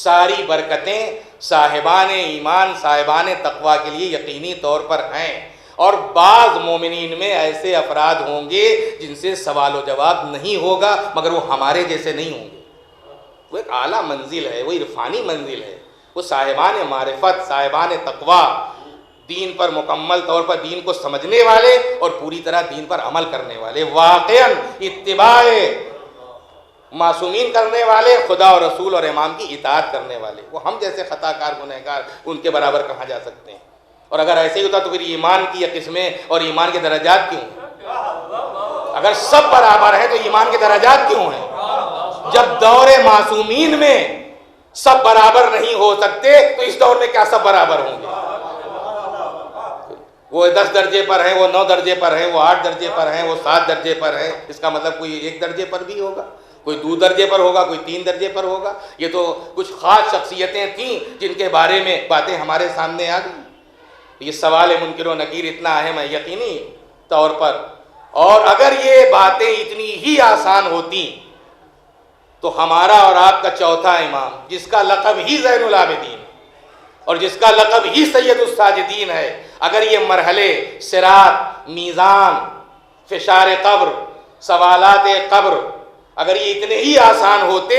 ساری برکتیں صاحبان ایمان، صاحبان تقوی کے لیے یقینی طور پر ہیں، اور بعض مومنین میں ایسے افراد ہوں گے جن سے سوال و جواب نہیں ہوگا، مگر وہ ہمارے جیسے نہیں ہوں گے۔ وہ ایک اعلیٰ منزل ہے، وہ عرفانی منزل ہے، وہ صاحبان معرفت، صاحبان تقوی، دین پر مکمل طور پر دین کو سمجھنے والے اور پوری طرح دین پر عمل کرنے والے، واقعاً اتباع معصومین کرنے والے، خدا اور رسول اور امام کی اطاعت کرنے والے۔ وہ ہم جیسے خطا کار گنہگار ان کے برابر کہاں جا سکتے ہیں؟ اور اگر ایسے ہی ہوتا تو پھر ایمان کی قسمیں اور ایمان کے درجات کیوں ہیں؟ اگر سب برابر ہیں تو ایمان کے درجات کیوں ہیں؟ جب دور معصومین میں سب برابر نہیں ہو سکتے تو اس دور میں کیا سب برابر ہوں گے؟ وہ 10 درجے پر ہیں، وہ 9 درجے پر ہیں، وہ 8 درجے پر ہیں، وہ 7 درجے پر ہیں، اس کا مطلب کوئی 1 درجے پر بھی ہوگا، کوئی 2 درجے پر ہوگا، کوئی 3 درجے پر ہوگا۔ یہ تو کچھ خاص شخصیتیں تھیں جن کے بارے میں باتیں ہمارے سامنے آ گئی۔ یہ سوال منکر و نکیر اتنا اہم ہے یقینی طور پر، اور اگر یہ باتیں اتنی ہی آسان ہوتی تو ہمارا اور آپ کا چوتھا امام، جس کا لقب ہی زین العابدین اور جس کا لقب ہی سید الساجدین ہے، اگر یہ مرحلے صراط، میزان، فشار قبر، سوالات قبر اگر یہ اتنے ہی آسان ہوتے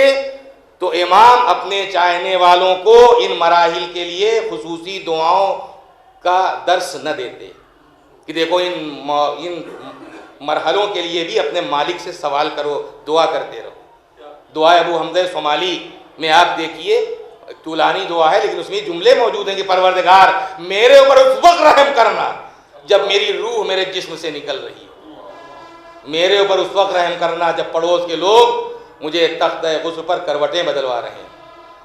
تو امام اپنے چاہنے والوں کو ان مراحل کے لیے خصوصی دعاؤں کا درس نہ دیتے کہ دیکھو ان مرحلوں کے لیے بھی اپنے مالک سے سوال کرو، دعا کرتے رہو۔ دعا ابو حمزہ صومالی میں آپ دیکھیے، طولانی دعا ہے لیکن اس میں جملے موجود ہیں کہ پروردگار میرے اوپر اس وقت رحم کرنا جب میری روح میرے جسم سے نکل رہی ہے، میرے اوپر اس وقت رحم کرنا جب پڑوس کے لوگ مجھے تخت غسل پر کروٹیں بدلوا رہے ہیں،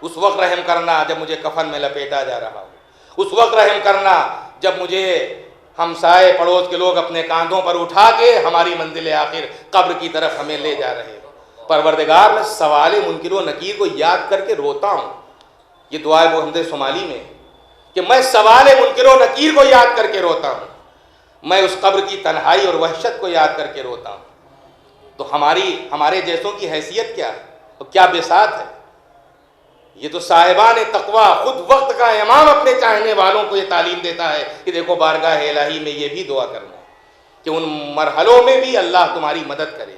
اس وقت رحم کرنا جب مجھے کفن میں لپیٹا جا رہا ہو، اس وقت رحم کرنا جب مجھے ہمسائے پڑوس کے لوگ اپنے کاندھوں پر اٹھا کے ہماری منزل آخر قبر کی طرف ہمیں لے جا رہے ہیں۔ پروردگار میں سوال منکر و نکیر کو یاد کر کے روتا ہوں، یہ دعا ابو حمزہ صومالی میں کہ میں سوال منکر و نکیر کو یاد کر کے روتا ہوں، میں اس قبر کی تنہائی اور وحشت کو یاد کر کے روتا ہوں۔ تو ہمارے جیسوں کی حیثیت کیا ہے، تو کیا بساط ہے؟ یہ تو صاحبان تقوی، خود وقت کا امام اپنے چاہنے والوں کو یہ تعلیم دیتا ہے کہ دیکھو بارگاہ الہی میں یہ بھی دعا کرنا ہے کہ ان مرحلوں میں بھی اللہ تمہاری مدد کرے،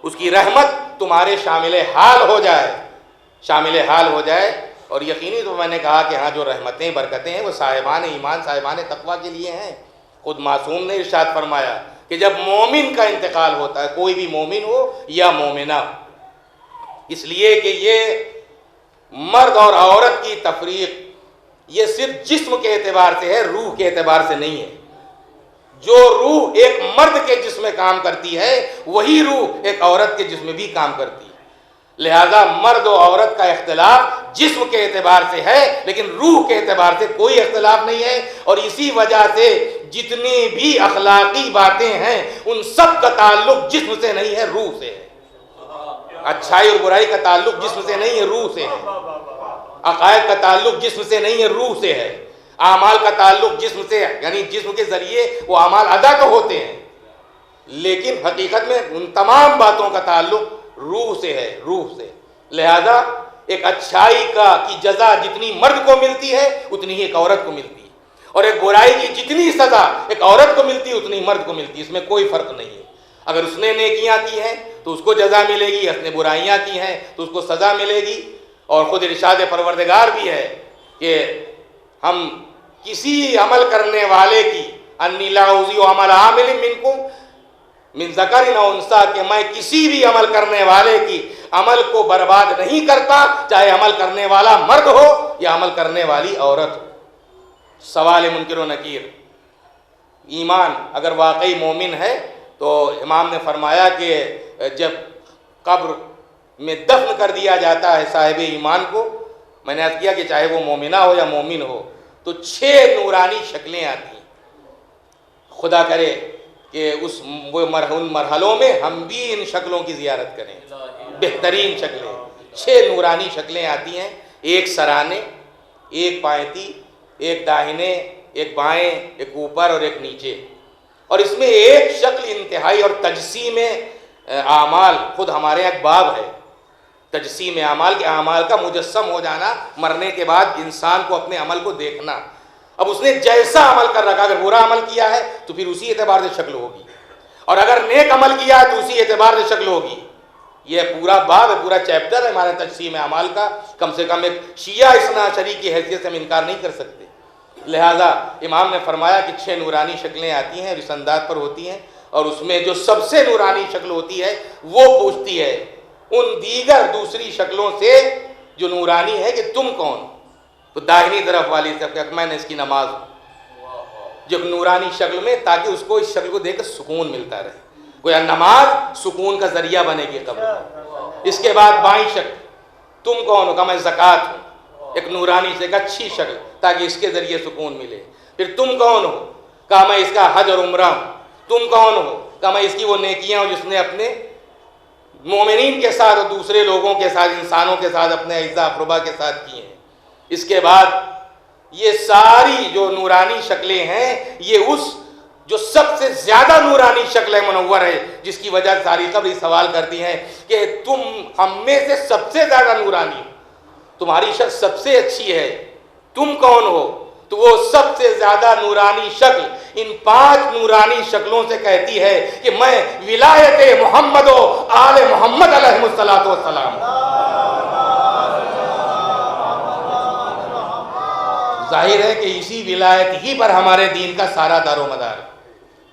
اس کی رحمت تمہارے شامل حال ہو جائے، شامل حال ہو جائے۔ اور یقینی تو میں نے کہا کہ ہاں جو رحمتیں برکتیں ہیں وہ صاحبان ایمان، صاحبان تقوی کے لیے ہیں۔ خود معصوم نے ارشاد فرمایا کہ جب مومن کا انتقال ہوتا ہے، کوئی بھی مومن ہو یا مومنہ، اس لیے کہ یہ مرد اور عورت کی تفریق یہ صرف جسم کے اعتبار سے ہے، روح کے اعتبار سے نہیں ہے۔ جو روح ایک مرد کے جسم میں کام کرتی ہے وہی روح ایک عورت کے جسم میں بھی کام کرتی ہے، لہذا مرد و عورت کا اختلاف جسم کے اعتبار سے ہے لیکن روح کے اعتبار سے کوئی اختلاف نہیں ہے، اور اسی وجہ سے جتنی بھی اخلاقی باتیں ہیں ان سب کا تعلق جسم سے نہیں ہے، روح سے ہے۔ اچھائی اور برائی کا تعلق جسم سے نہیں ہے، روح سے ہے۔ عقائد کا تعلق جسم سے نہیں ہے، روح سے ہے۔ اعمال کا تعلق جسم سے، یعنی جسم کے ذریعے وہ اعمال ادا تو ہوتے ہیں لیکن حقیقت میں ان تمام باتوں کا تعلق روح سے ہے، روح سے۔ لہذا ایک اچھائی کی جزا جتنی مرد کو ملتی ہے اتنی ہی ایک عورت کو ملتی ہے، اور ایک برائی کی جتنی سزا ایک عورت کو ملتی ہے اتنی مرد کو ملتی ہے، اس میں کوئی فرق نہیں ہے۔ اگر اس نے نیکیاں کی ہیں تو اس کو جزا ملے گی، اس نے برائیاں کی ہیں تو اس کو سزا ملے گی۔ اور خود ارشاد پروردگار بھی ہے کہ ہم کسی عمل کرنے والے کی انی لا اضیع عمل عامل منکم من ذکر او انثی، کہ میں کسی بھی عمل کرنے والے کی عمل کو برباد نہیں کرتا، چاہے عمل کرنے والا مرد ہو یا عمل کرنے والی عورت ہو۔ سوال منکر و نکیر، ایمان اگر واقعی مومن ہے تو امام نے فرمایا کہ جب قبر میں دفن کر دیا جاتا ہے صاحب ایمان کو، میں نے عرض کیا کہ چاہے وہ مومنہ ہو یا مومن ہو، تو 6 نورانی شکلیں آتی ہیں۔ خدا کرے کہ ان مرحلوں میں ہم بھی ان شکلوں کی زیارت کریں، بہترین شکلیں۔ 6 نورانی شکلیں آتی ہیں، ایک سرانے، ایک پائتی، ایک داہنے، ایک بائیں، ایک اوپر اور ایک نیچے۔ اور اس میں ایک شکل انتہائی، اور تجسیم اعمال خود ہمارے ایک باب ہے، تجسیم اعمال کے اعمال کا مجسم ہو جانا، مرنے کے بعد انسان کو اپنے عمل کو دیکھنا۔ اب اس نے جیسا عمل کر رکھا، اگر برا عمل کیا ہے تو پھر اسی اعتبار سے شکل ہوگی، اور اگر نیک عمل کیا ہے تو اسی اعتبار سے شکل ہوگی۔ یہ پورا باب ہے، پورا چیپٹر ہے ہمارے تجسیم اعمال کا، کم سے کم ایک شیعہ اثنا عشری کی حیثیت سے ہم انکار نہیں کر سکتے۔ لہذا امام نے فرمایا کہ 6 نورانی شکلیں آتی ہیں، اس انداز پر ہوتی ہیں، اور اس میں جو سب سے نورانی شکل ہوتی ہے وہ پوچھتی ہے ان دیگر دوسری شکلوں سے جو نورانی ہے کہ تم کون؟ تو داہنی طرف والی سے کہ میں نے اس کی نماز جب نورانی شکل میں، تاکہ اس کو اس شکل کو دیکھ کر سکون ملتا رہے، گویا نماز سکون کا ذریعہ بنے گی قبر میں۔ اس کے بعد بائیں شکل، تم کون ہو؟ کہا میں زکوٰۃ ہوں، ایک نورانی سے ایک اچھی شکل تاکہ اس کے ذریعے سکون ملے۔ پھر تم کون ہو؟ کہا میں اس کا حج اور عمرہ ہوں۔ تم کون ہو؟ کہا میں اس کی وہ نیکیاں ہوں جس نے اپنے مومنین کے ساتھ اور دوسرے لوگوں کے ساتھ، انسانوں کے ساتھ، اپنے اعزا اقربا کے ساتھ کی ہیں۔ اس کے بعد یہ ساری جو نورانی شکلیں ہیں، یہ اس جو سب سے زیادہ نورانی شکل ہے منور ہے، جس کی وجہ سے ساری قبر سوال کرتی ہیں کہ تم ہم میں سے سب سے زیادہ نورانی ہو، تمہاری شکل سب سے اچھی ہے، تم کون ہو؟ تو وہ سب سے زیادہ نورانی شکل ان 5 نورانی شکلوں سے کہتی ہے کہ میں ولایت محمد و آل محمد علیہ السلام۔ ظاہر ہے کہ اسی ولایت ہی پر ہمارے دین کا سارا دار و مدار،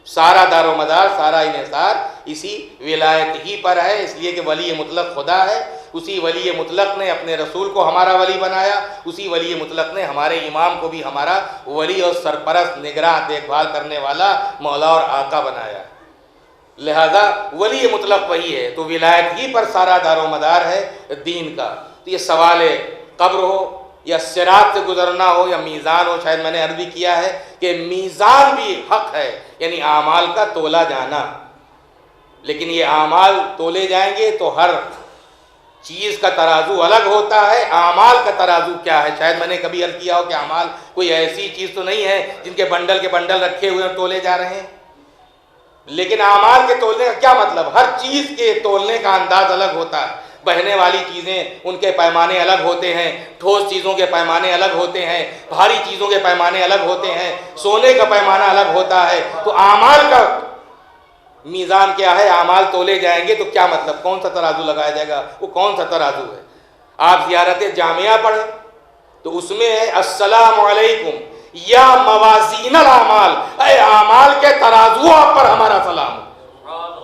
سارا دار و مدار، سارا انحصار اسی ولایت ہی پر ہے، اس لیے کہ ولی مطلق خدا ہے۔ اسی ولی مطلق نے اپنے رسول کو ہمارا ولی بنایا، اسی ولی مطلق نے ہمارے امام کو بھی ہمارا ولی اور سرپرست، نگراں، دیکھ بھال کرنے والا مولا اور آقا بنایا۔ لہذا ولی مطلق وہی ہے، تو ولایت ہی پر سارا دار و مدار ہے دین کا۔ تو یہ سوال قبر ہو یا صراط سے گزرنا ہو یا میزان ہو، شاید میں نے عرض بھی کیا ہے کہ میزان بھی حق ہے، یعنی اعمال کا تولا جانا، لیکن یہ اعمال تولے جائیں گے تو ہر چیز کا ترازو الگ ہوتا ہے۔ اعمال کا ترازو کیا ہے؟ شاید میں نے کبھی عرض کیا ہو کہ اعمال کوئی ایسی چیز تو نہیں ہے جن کے بنڈل رکھے ہوئے تولے جا رہے ہیں، لیکن اعمال کے تولنے کا کیا مطلب؟ ہر چیز کے تولنے کا انداز الگ ہوتا ہے۔ بہنے والی چیزیں، ان کے پیمانے الگ ہوتے ہیں، ٹھوس چیزوں کے پیمانے الگ ہوتے ہیں، بھاری چیزوں کے پیمانے الگ ہوتے ہیں، سونے کا پیمانہ الگ ہوتا ہے۔ تو اعمال کا میزان کیا ہے؟ اعمال تولے جائیں گے تو کیا مطلب؟ کون سا ترازو لگایا جائے گا؟ وہ کون سا ترازو ہے؟ آپ زیارت جامعہ پڑھیں تو اس میں ہے السلام علیکم یا موازین الاعمال، اے اعمال کے ترازو آپ پر ہمارا سلام ہو،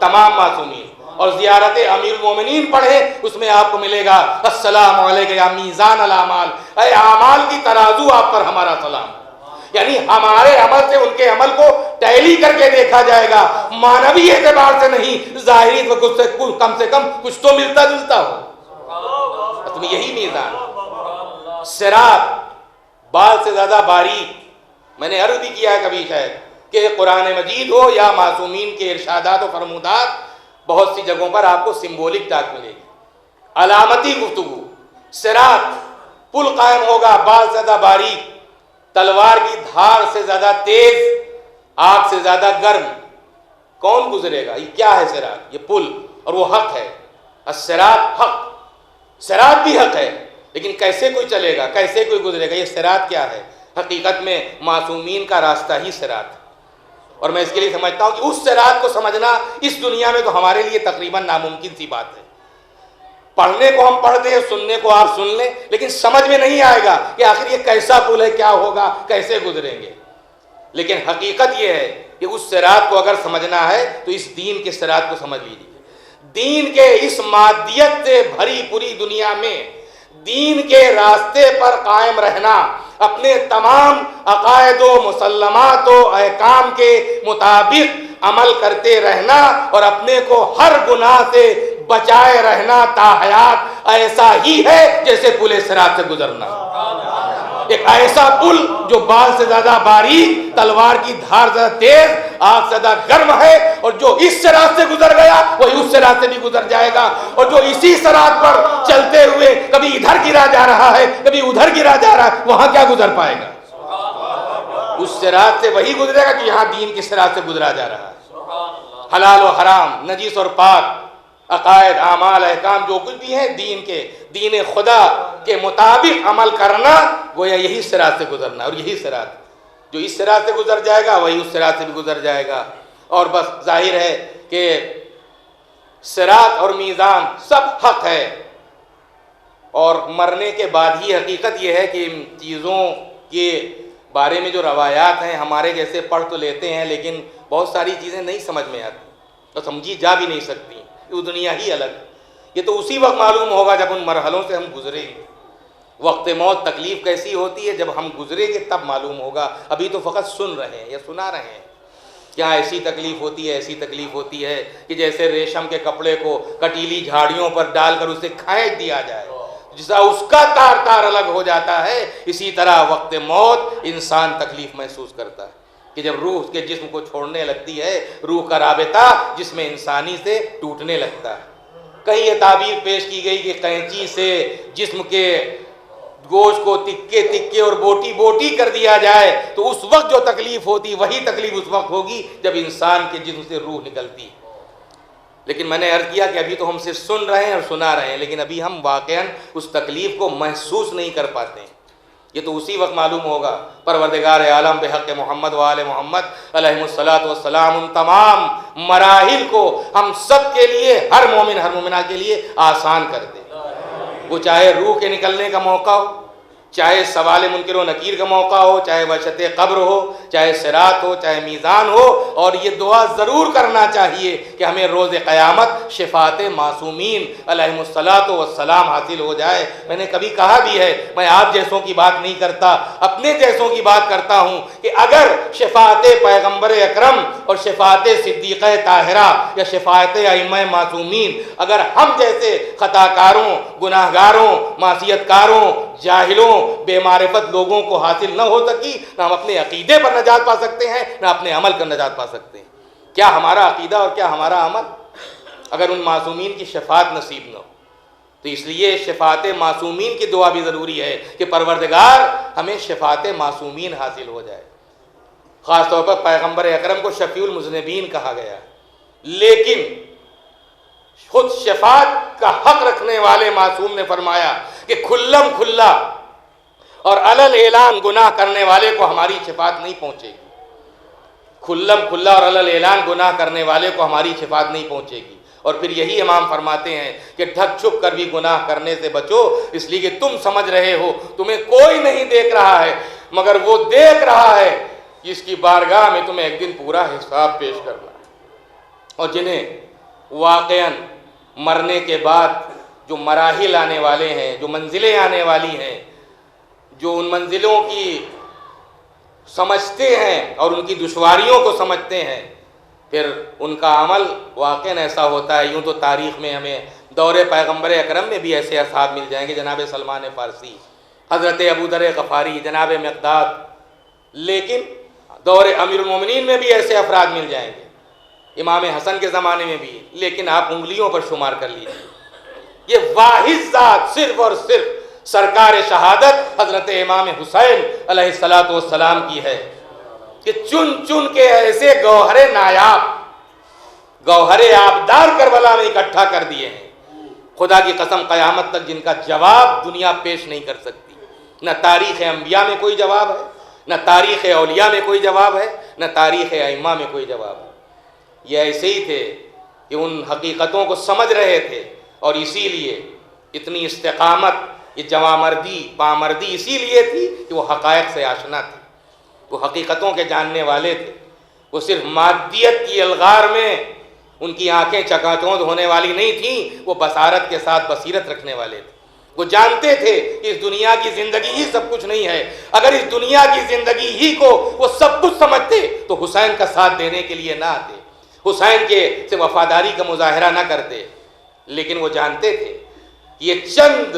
تمام معصومین۔ اور زیارت امیر المومنین پڑھیں، اس میں آپ کو ملے گا السلام علیکم یا میزان الاعمال، اے اعمال کی ترازو آپ پر ہمارا سلام ہو۔ یعنی ہمارے عمل سے ان کے عمل کو ٹیلی کر کے دیکھا جائے گا، معنوی اعتبار سے نہیں، ظاہری کم سے کم کچھ تو ملتا جلتا ہو۔ تمہیں یہی میزان. صراط بال سے زیادہ باریک. میں نے عرض بھی کیا ہے کبھی شاید کہ قرآن مجید ہو یا معصومین کے ارشادات و فرمودات، بہت سی جگہوں پر آپ کو سمبولک ٹاک ملے گی، علامتی گفتگو. صراط پل قائم ہوگا، بال سے زیادہ باریک، تلوار کی دھار سے زیادہ تیز، آگ سے زیادہ گرم. کون گزرے گا؟ یہ کیا ہے صراط؟ یہ پل، اور وہ حق ہے. الصراط حق. صراط بھی حق ہے، لیکن کیسے کوئی چلے گا، کیسے کوئی گزرے گا؟ یہ صراط کیا ہے؟ حقیقت میں معصومین کا راستہ ہی صراط ہے. اور میں اس کے لیے سمجھتا ہوں کہ اس صراط کو سمجھنا اس دنیا میں تو ہمارے لیے تقریباً ناممکن سی بات ہے. پڑھنے کو ہم پڑھتے ہیں، سننے کو آپ سن لیں، لیکن سمجھ میں نہیں آئے گا کہ آخر یہ کیسا پل ہے، کیا ہوگا، کیسے گزریں گے. لیکن حقیقت یہ ہے کہ اس صراط کو اگر سمجھنا ہے تو اس دین کے صراط کو سمجھ لیجیے. دین کے اس مادیت سے بھری پوری دنیا میں دین کے راستے پر قائم رہنا، اپنے تمام عقائد و مسلمات و احکام کے مطابق عمل کرتے رہنا اور اپنے کو ہر گناہ سے بچائے رہنا تا حیات، ایسا ہی ہے جیسے پل صراط سے گزرنا. ایک ایسا پل جو بال سے زیادہ باریک، تلوار کی دھار سے زیادہ تیز، آگ سے زیادہ گرم ہے، اور جو اس صراط سے گزر گیا وہی اس صراط سے بھی گزر جائے گا. اور جو اسی صراط پر چلتے ہوئے کبھی ادھر گرا جا رہا ہے، کبھی ادھر گرا جا رہا ہے، وہاں کیا گزر پائے گا؟ اس صراط سے وہی گزرے گا کہ یہاں دین کے صراط سے گزرا جا رہا ہے. حلال و حرام، نجس اور پاک، عقائد، اعمال، احکام جو کچھ بھی ہیں دین کے، دین خدا کے مطابق عمل کرنا، گویا یہی صراط سے گزرنا. اور یہی صراط جو اس صراط سے گزر جائے گا وہی اس صراط سے بھی گزر جائے گا. اور بس ظاہر ہے کہ صراط اور میزان سب حق ہے. اور مرنے کے بعد ہی حقیقت یہ ہے کہ ان چیزوں کے بارے میں جو روایات ہیں ہمارے جیسے پڑھ تو لیتے ہیں، لیکن بہت ساری چیزیں نہیں سمجھ میں آتی اور سمجھی جا بھی نہیں سکتی. وہ دنیا ہی الگ ہے. یہ تو اسی وقت معلوم ہوگا جب ان مرحلوں سے ہم گزریں گے. وقت موت تکلیف کیسی ہوتی ہے، جب ہم گزریں گے تب معلوم ہوگا. ابھی تو فقط سن رہے ہیں یا سنا رہے ہیں. کیا ایسی تکلیف ہوتی ہے، ایسی تکلیف ہوتی ہے کہ جیسے ریشم کے کپڑے کو کٹیلی جھاڑیوں پر ڈال کر اسے کھینچ دیا جائے، جیسا اس کا تار تار الگ ہو جاتا ہے، اسی طرح وقت موت انسان تکلیف محسوس کرتا ہے کہ جب روح اس کے جسم کو چھوڑنے لگتی ہے، روح کا رابطہ جسم انسانی سے ٹوٹنے لگتا ہے. کہیں یہ تعبیر پیش کی گئی کہ قینچی سے جسم کے گوشت کو تکے تکے اور بوٹی بوٹی کر دیا جائے تو اس وقت جو تکلیف ہوتی وہی تکلیف اس وقت ہوگی جب انسان کے جسم سے روح نکلتی. لیکن میں نے عرض کیا کہ ابھی تو ہم صرف سن رہے ہیں اور سنا رہے ہیں، لیکن ابھی ہم واقعاً اس تکلیف کو محسوس نہیں کر پاتے ہیں. یہ تو اسی وقت معلوم ہوگا. پروردگار عالم بحق محمد و آل محمد علیہ الصلاۃ والسلام ان تمام مراحل کو ہم سب کے لیے، ہر مومن ہر مومنہ کے لیے آسان کر دے. وہ چاہے روح کے نکلنے کا موقع ہو، چاہے سوال منکر و نکیر کا موقع ہو، چاہے وحشت قبر ہو، چاہے صراط ہو، چاہے میزان ہو. اور یہ دعا ضرور کرنا چاہیے کہ ہمیں روز قیامت شفاعت معصومین علیہم الصلاۃ والسلام حاصل ہو جائے. میں نے کبھی کہا بھی ہے، میں آپ جیسوں کی بات نہیں کرتا، اپنے جیسوں کی بات کرتا ہوں کہ اگر شفاعت پیغمبر اکرم اور شفاعت صدیقہ طاہرہ یا شفاعت ائمہ معصومین اگر ہم جیسے خطا کاروں، گناہ گاروں، معصیت کاروں، جاہلوں، بے معرفت لوگوں کو حاصل نہ ہو سکی، نہ ہم اپنے عقیدے پر نجات پا سکتے ہیں، نہ اپنے عمل کا نجات پا سکتے ہیں. کیا ہمارا عقیدہ اور کیا ہمارا عمل اگر ان معصومین کی شفاعت نصیب نہ ہو. تو اس لیے شفاعت معصومین کی دعا بھی ضروری ہے کہ پروردگار ہمیں شفاعت معصومین حاصل ہو جائے. خاص طور پر پیغمبر اکرم کو شفیع المذنبین کہا گیا، لیکن خود شفاعت کا حق رکھنے والے معصوم نے فرمایا کہ کھلم کھلا اور علل اعلان گناہ کرنے والے کو ہماری شفاعت نہیں پہنچے گی. کھلم کھلا اور علل اعلان گناہ کرنے والے کو ہماری شفاعت نہیں پہنچے گی. اور پھر یہی امام فرماتے ہیں کہ ڈھک چھپ کر بھی گناہ کرنے سے بچو، اس لیے کہ تم سمجھ رہے ہو تمہیں کوئی نہیں دیکھ رہا ہے، مگر وہ دیکھ رہا ہے جس کی بارگاہ میں تمہیں ایک دن پورا حساب پیش کرنا ہے. اور جنہیں واقعاً مرنے کے بعد جو مراحل آنے والے ہیں، جو منزلیں آنے والی ہیں، جو ان منزلوں کی سمجھتے ہیں اور ان کی دشواریوں کو سمجھتے ہیں، پھر ان کا عمل واقعاً ایسا ہوتا ہے. یوں تو تاریخ میں ہمیں دور پیغمبر اکرم میں بھی ایسے اصحاب مل جائیں گے، جناب سلمان فارسی، حضرت ابو ذر غفاری، جناب مقداد، لیکن دور امیر المومنین میں بھی ایسے افراد مل جائیں گے، امام حسن کے زمانے میں بھی، لیکن آپ انگلیوں پر شمار کر لیجیے۔ یہ واحد ذات صرف اور صرف سرکار شہادت حضرت امام حسین علیہ السلام کی ہے کہ چن چن کے ایسے گوہر نایاب، گوہر آبدار کربلا میں اکٹھا کر دیے ہیں، خدا کی قسم قیامت تک جن کا جواب دنیا پیش نہیں کر سکتی۔ نہ تاریخ انبیاء میں کوئی جواب ہے، نہ تاریخ اولیاء میں کوئی جواب ہے، نہ تاریخ ائمہ میں کوئی جواب ہے۔ یہ ایسے ہی تھے کہ ان حقیقتوں کو سمجھ رہے تھے، اور اسی لیے اتنی استقامت، یہ جوامردی، پامردی اسی لیے تھی کہ وہ حقائق سے آشنا تھے، وہ حقیقتوں کے جاننے والے تھے، وہ صرف مادیت کی الغار میں ان کی آنکھیں چکا چوندھ ہونے والی نہیں تھیں، وہ بصارت کے ساتھ بصیرت رکھنے والے تھے۔ وہ جانتے تھے کہ اس دنیا کی زندگی ہی سب کچھ نہیں ہے، اگر اس دنیا کی زندگی ہی کو وہ سب کچھ سمجھتے تو حسین کا ساتھ دینے کے لیے نہ آتے، حسین کے سے وفاداری کا مظاہرہ نہ کرتے، لیکن وہ جانتے تھے کہ یہ چند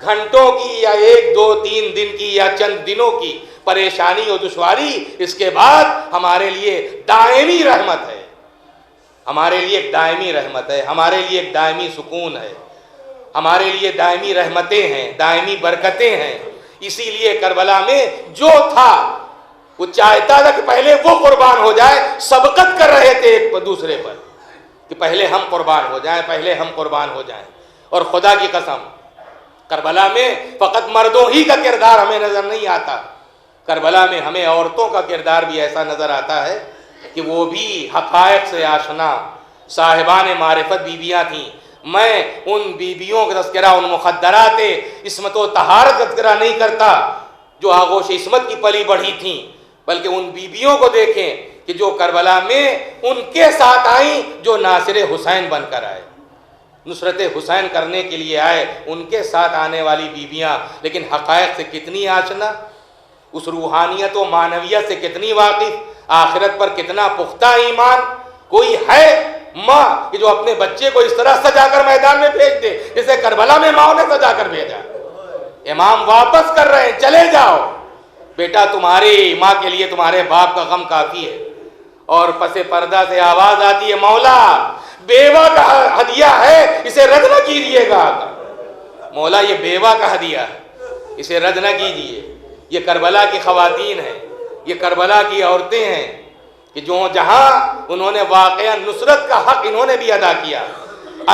گھنٹوں کی یا 1 2 3 دن کی یا چند دنوں کی پریشانی اور دشواری، اس کے بعد ہمارے لیے دائمی رحمت ہے، ہمارے لیے ایک دائمی رحمت ہے، ہمارے لیے ایک دائمی سکون ہے، ہمارے لیے دائمی رحمتیں ہیں، دائمی برکتیں ہیں۔ اسی لیے کربلا میں جو تھا وہ چاہتا تھا کہ پہلے وہ قربان ہو جائے، سبقت کر رہے تھے ایک دوسرے پر کہ پہلے ہم قربان ہو جائیں، پہلے ہم قربان ہو جائیں۔ اور خدا کی قسم کربلا میں فقط مردوں ہی کا کردار ہمیں نظر نہیں آتا، کربلا میں ہمیں عورتوں کا کردار بھی ایسا نظر آتا ہے کہ وہ بھی حقائق سے آشنا صاحبان معرفت بیویاں تھیں۔ میں ان بیویوں کا تذکرہ، ان مخدرات عصمت و طہارت کا تذکرہ نہیں کرتا جو آغوش عصمت کی پلی بڑھی تھیں، بلکہ ان بیویوں کو دیکھیں کہ جو کربلا میں ان کے ساتھ آئیں، جو ناصر حسین بن کر آئے، نصرت حسین کرنے کے لیے آئے، ان کے ساتھ آنے والی بیویاں لیکن حقائق سے کتنی آشنا، اس روحانیت و معنویت سے کتنی واقف، آخرت پر کتنا پختہ ایمان۔ کوئی ہے ماں کہ جو اپنے بچے کو اس طرح سجا کر میدان میں بھیج دے جیسے کربلا میں ماں نے سجا کر بھیجا؟ امام واپس کر رہے ہیں، چلے جاؤ بیٹا، تمہاری ماں کے لیے تمہارے باپ کا غم کافی ہے۔ اور پس پردہ سے آواز آتی ہے، مولا بیوہ کا ہدیہ ہے، اسے رد نہ کیجیے گا۔ مولا یہ بیوہ کا ہدیہ ہے، اسے رد نہ کیجیے۔ یہ کربلا کی خواتین ہیں، یہ کربلا کی عورتیں ہیں کہ جو جہاں انہوں نے واقعہ نصرت کا حق انہوں نے بھی ادا کیا۔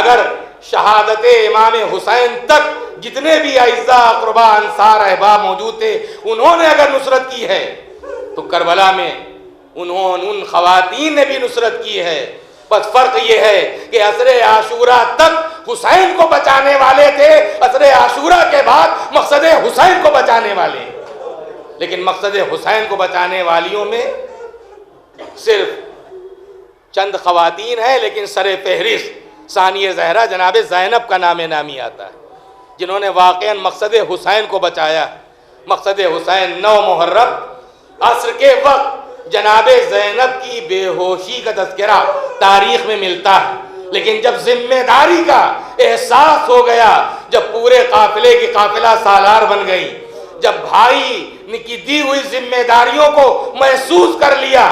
اگر شہادت امام حسین تک جتنے بھی اعزاء، اقرباء، انصار، احباب موجود تھے، انہوں نے اگر نصرت کی ہے تو کربلا میں ان خواتین نے بھی نصرت کی ہے۔ بس فرق یہ ہے کہ عصر عاشورہ تک حسین کو بچانے والے تھے، عصر عاشورہ کے بعد مقصد حسین کو بچانے والے، لیکن مقصد حسین کو بچانے والیوں میں صرف چند خواتین ہیں، لیکن سر فہرست ثانیہ زہرا جناب زینب کا نام نامی آتا ہے، جنہوں نے واقعاً مقصد حسین کو بچایا۔ مقصد حسین 9 محرم عصر کے وقت جناب زینب کی بے ہوشی کا تذکرہ تاریخ میں ملتا ہے، لیکن جب ذمہ داری کا احساس ہو گیا، جب پورے قافلے کی قافلہ سالار بن گئی، جب بھائی کی دی ہوئی ذمہ داریوں کو محسوس کر لیا،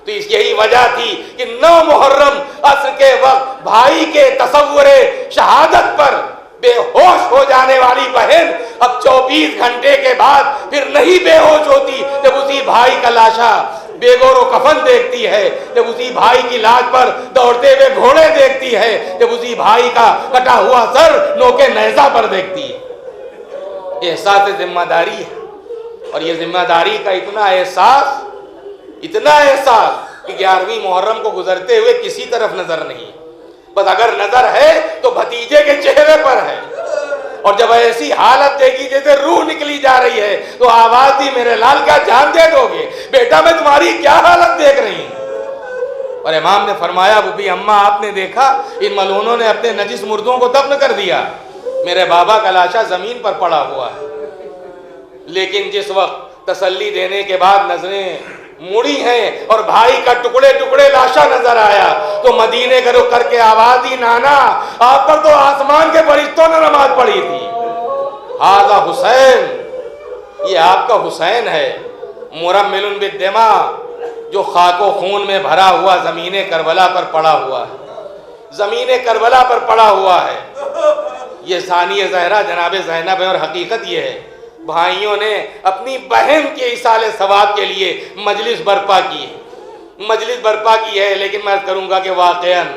تو اس یہی وجہ تھی کہ 9 محرم عصر کے وقت بھائی کے تصور شہادت پر بے ہوش ہو جانے والی بہن اب 24 گھنٹے کے بعد پھر نہیں بے ہوش ہوتی، جب اسی بھائی کا لاشا بے گور و کفن دیکھتی ہے، جب اسی بھائی کی لاش پر دوڑتے ہوئے گھوڑے دیکھتی ہے، جب اسی بھائی کا کٹا ہوا سر نوکے نیزہ پر دیکھتی ہے۔ احساس ذمہ داری ہے، اور یہ ذمہ داری کا اتنا احساس کہ 11ویں محرم کو گزرتے ہوئے کسی طرف نظر نہیں، بس اگر نظر ہے تو بھتیجے کے چہرے پر ہے۔ اور جب ایسی حالت دیکھی جیسے روح نکلی جا رہی ہے تو آواز دی، میرے لال کیا جان دے دو گے؟ بیٹا میں تمہاری کیا حالت دیکھ رہی ہوں؟ اور امام نے فرمایا، بوبی اماں آپ نے دیکھا ان ملعونوں نے اپنے نجس مردوں کو دفن کر دیا، میرے بابا کا لاشا زمین پر پڑا ہوا ہے۔ لیکن جس وقت تسلی دینے کے بعد نظریں مڑی ہیں اور بھائی کا ٹکڑے ٹکڑے لاشا نظر آیا تو مدینے کا رخ کر کے آواز دی، نانا آپ پر تو آسمان پڑی تھی، ھذا حسین، یہ آپ کا حسین ہے، مرمل بالدماء، جو خاک و خون میں بھرا ہوا زمین کربلا پر پڑا ہوا ہے، زمین کربلا پر پڑا ہوا ہے۔ یہ ثانی زہرا جناب زینب ہے، اور حقیقت یہ ہے بھائیوں نے اپنی بہن کے ایصال ثواب کے لیے مجلس برپا کی ہے، لیکن میں کروں گا کہ واقعاً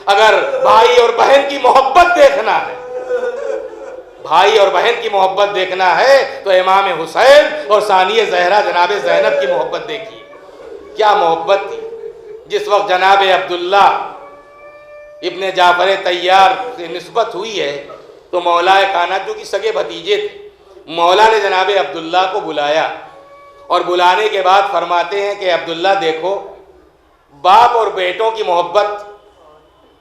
اگر بھائی اور بہن کی محبت دیکھنا ہے، بھائی اور بہن کی محبت دیکھنا ہے تو امام حسین اور ثانی زہرا جناب زینب کی محبت دیکھیے، کیا محبت تھی۔ جس وقت جناب عبداللہ ابن جعفر طیار سے نسبت ہوئی ہے تو مولا کائنات جو کہ سگے بھتیجے تھے، مولا نے جناب عبداللہ کو بلایا، اور بلانے کے بعد فرماتے ہیں کہ عبداللہ دیکھو، باپ اور بیٹوں کی محبت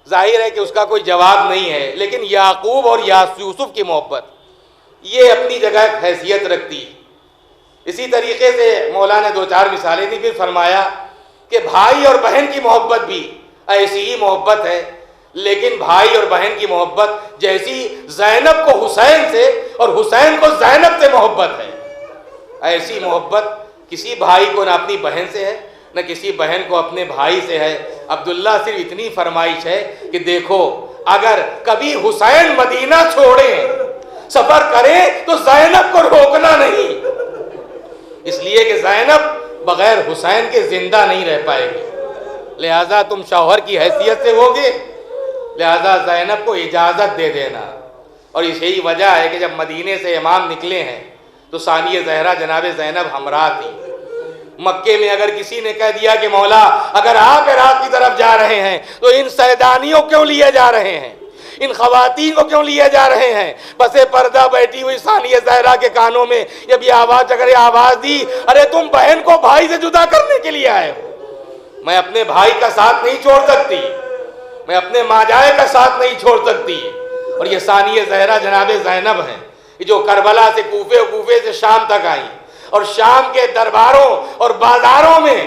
ظاہر ہے کہ اس کا کوئی جواب نہیں ہے، لیکن یعقوب اور یوسف کی محبت یہ اپنی جگہ حیثیت رکھتی۔ اسی طریقے سے مولا نے 2-4 مثالیں دی، پھر فرمایا کہ بھائی اور بہن کی محبت بھی ایسی ہی محبت ہے، لیکن بھائی اور بہن کی محبت جیسی زینب کو حسین سے اور حسین کو زینب سے محبت ہے، ایسی محبت کسی بھائی کو نہ اپنی بہن سے ہے، نہ کسی بہن کو اپنے بھائی سے ہے۔ عبداللہ صرف اتنی فرمائش ہے کہ دیکھو، اگر کبھی حسین مدینہ چھوڑیں، سفر کریں، تو زینب کو روکنا نہیں، اس لیے کہ زینب بغیر حسین کے زندہ نہیں رہ پائے گی، لہذا تم شوہر کی حیثیت سے ہوگے، لہذا زینب کو اجازت دے دینا۔ اور یہی وجہ ہے کہ جب مدینے سے امام نکلے ہیں تو ثانی زہرا جناب زینب ہمراہ تھی۔ مکے میں اگر کسی نے کہہ دیا کہ مولا اگر آپ عراق کی طرف جا رہے ہیں تو ان سیدانیوں کیوں لیے جا رہے ہیں، ان خواتین کو کیوں لیے جا رہے ہیں، پس پردہ بیٹھی ہوئی ثانی زہرا کے کانوں میں جب یہ آواز دی، ارے تم بہن کو بھائی سے جدا کرنے کے لیے آئے ہو، میں اپنے بھائی کا ساتھ نہیں چھوڑ سکتی، میں اپنے ماجائے کا ساتھ نہیں چھوڑ سکتی۔ اور یہ ثانی زہرا جناب زینب ہیں جو کربلا سے کوفے سے شام تک آئیں، اور شام کے درباروں اور بازاروں میں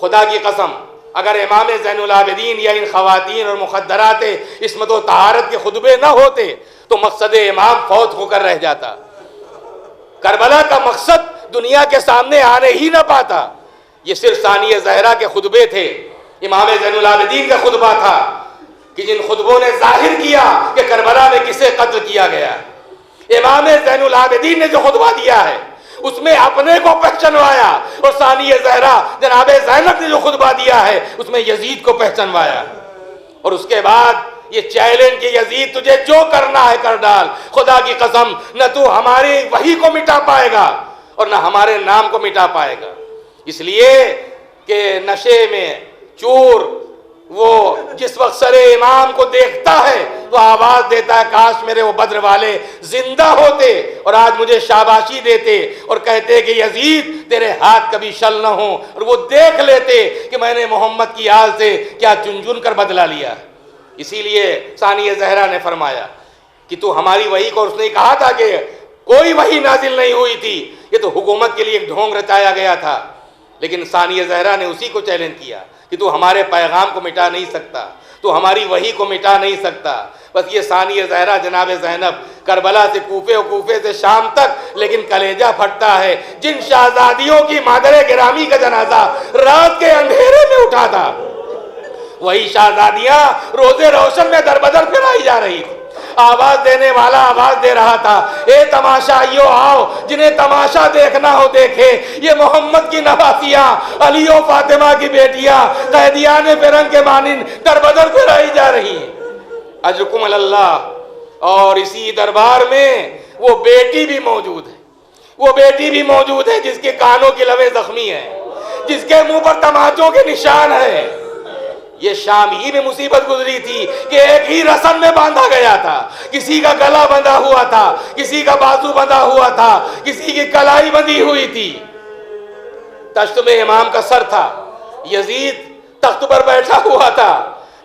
خدا کی قسم اگر امام زین العابدین یا ان خواتین اور مخدرات عصمت و طہارت کے خطبے نہ ہوتے تو مقصد امام فوت ہو کر رہ جاتا، کربلا کا مقصد دنیا کے سامنے آنے ہی نہ پاتا۔ یہ صرف ثانی زہرا کے خطبے تھے، امام زین العابدین کا خطبہ تھا کہ جن خطبوں نے ظاہر کیا کہ کربلا میں کسے قتل کیا گیا۔ امام زین العابدین نے جو خطبہ دیا ہے اس میں اپنے کو پہچنوایا، اور ثانی زہرا جناب زینب نے جو خطبہ دیا ہے اس میں یزید کو پہچنوایا، اور اس کے بعد یہ چیلنج کہ یزید تجھے جو کرنا ہے کر ڈال، خدا کی قسم نہ تو ہماری وحی کو مٹا پائے گا اور نہ ہمارے نام کو مٹا پائے گا، اس لیے کہ نشے میں چور وہ جس وقت سر امام کو دیکھتا ہے تو آواز دیتا ہے کاش میرے وہ بدر والے زندہ ہوتے اور آج مجھے شاباشی دیتے اور کہتے کہ یزید تیرے ہاتھ کبھی شل نہ ہوں، اور وہ دیکھ لیتے کہ میں نے محمد کی آل سے کیا چن چن کر بدلہ لیا۔ اسی لیے ثانی زہرا نے فرمایا کہ تو ہماری وحی کو، اس نے کہا تھا کہ کوئی وحی نازل نہیں ہوئی تھی، یہ تو حکومت کے لیے ایک ڈھونگ رچایا گیا تھا، لیکن ثانی زہرا نے اسی کو چیلنج کیا کہ تو ہمارے پیغام کو مٹا نہیں سکتا، تو ہماری وحی کو مٹا نہیں سکتا۔ بس یہ ثانی زہرا جناب زینب کربلا سے کوفے سے شام تک، لیکن کلیجہ پھٹتا ہے جن شہزادیوں کی مادر گرامی کا جنازہ رات کے اندھیرے میں اٹھا تھا، وہی شہزادیاں روزے روشن میں در بدر پھرائی جا رہی تھی، آواز دینے والا آواز دے رہا تھا، اے تماشائیو آؤ، جنہیں تماشا دیکھنا ہو دیکھے، یہ محمد کی نواسیاں، علی و فاطمہ کی بیٹیاں قیدیان فرنگ کے مانند در بدر پھرائی جا رہی ہیں، اجرکم اللہ۔ اور اسی دربار میں وہ بیٹی بھی موجود ہے، وہ بیٹی بھی موجود ہے جس کے کانوں کی لویں زخمی ہیں، جس کے منہ پر تماچوں کے نشان ہیں۔ یہ شام ہی میں مصیبت گزری تھی کہ ایک ہی رسن میں باندھا گیا تھا، کسی کا گلا بندھا ہوا تھا، کسی کا بازو بندھا ہوا تھا، کسی کی کلائی بندھی ہوئی تھی، تشت میں امام کا سر تھا، یزید تخت پر بیٹھا ہوا تھا۔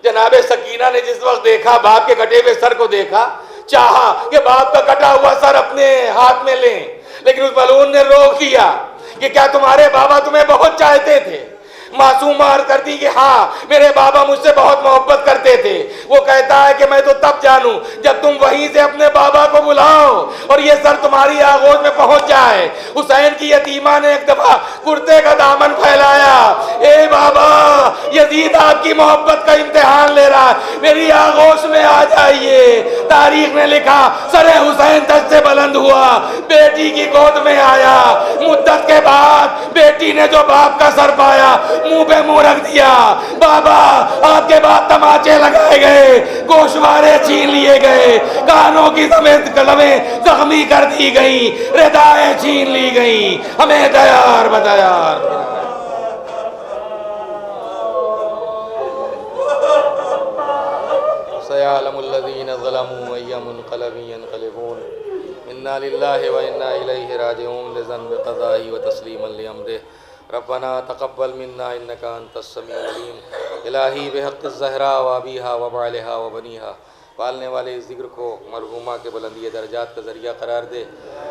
جناب سکینہ نے جس وقت دیکھا باپ کے کٹے ہوئے سر کو دیکھا، چاہا کہ باپ کا کٹا ہوا سر اپنے ہاتھ میں لیں، لیکن اس ملعون نے روک دیا کہ کیا تمہارے بابا تمہیں بہت چاہتے تھے، معصومہ عرض کرتی کہ ہاں میرے بابا مجھ سے بہت محبت کرتے تھے. وہ کہتا ہے کہ میں تو تب جانوں جب تم وہیں سے اپنے بابا کو بلاؤ اور یہ سر تمہاری آغوش میں پہنچ جائے. حسین کی یتیمہ نے ایک دفعہ کرتے کا دامن پھیلایا. اے بابا یزید آپ کی محبت کا امتحان لے رہا ہے, میری آغوش میں آ جائیے. تاریخ نے لکھا سر حسین دست سے بلند ہوا, بیٹی کی گود میں آیا. مدت کے بعد بیٹی نے جو باپ کا سر پایا منہ پہ منہ رکھ دیا. بابا آپ کے بعد تماچے لگائے گئے, گوشوارے چھین لیے گئے, کانوں کی سمیت قلمیں زخمی کر دی گئیں, ردائیں چھین لی گئیں. ہمیں دیار بدیار سیعلم الذین ظلموا ای منقلب ینقلبون. انا للہ و انا الیہ راجعون لذنب قضائہ و تسلیما لامرہ. ربنا تقبل منا انک انت السمیع العلیم. الہی بحق الزہراء و ابیہا و بعلہا و بنیہا, پالنے والے اس ذکر کو مرحومہ کے بلندی درجات کا ذریعہ قرار دے.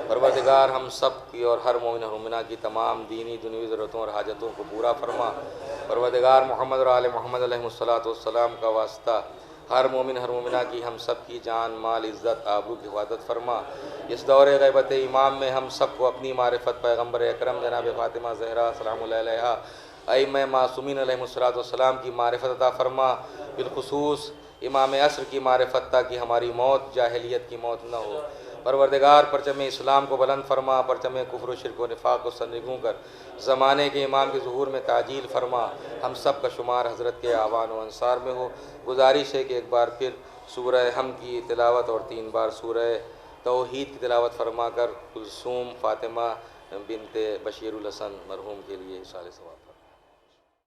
پروردگار ہم سب کی اور ہر مومن اور مومنہ کی تمام دینی دنیوی ضرورتوں اور حاجتوں کو پورا فرما. پروردگار محمد اور آل محمد علیہ الصلاۃ کا واسطہ ہر مومن ہر مومنہ کی ہم سب کی جان مال عزت آبرو کی حفاظت فرما. اس دور غیبت امام میں ہم سب کو اپنی معرفت پیغمبر اکرم جناب فاطمہ زہرا سلام اللہ علیہا ائمہ معصومین علیہ السلام کی معرفت عطا فرما. بالخصوص امام عصر کی معرفت تاکہ ہماری موت جاہلیت کی موت نہ ہو. پروردگار پرچم اسلام کو بلند فرما, پرچم کفر و شرک و نفاق کو سرنگوں کر زمانے کے امام کے ظہور میں تعجیل فرما. ہم سب کا شمار حضرت کے اعوان و انصار میں ہو. گزارش ہے کہ ایک بار پھر سورہ ہم کی تلاوت اور 3 بار سورہ توحید کی تلاوت فرما کر کلثوم فاطمہ بنت بشیر الحسن مرحوم کے لیے اصال ثواب.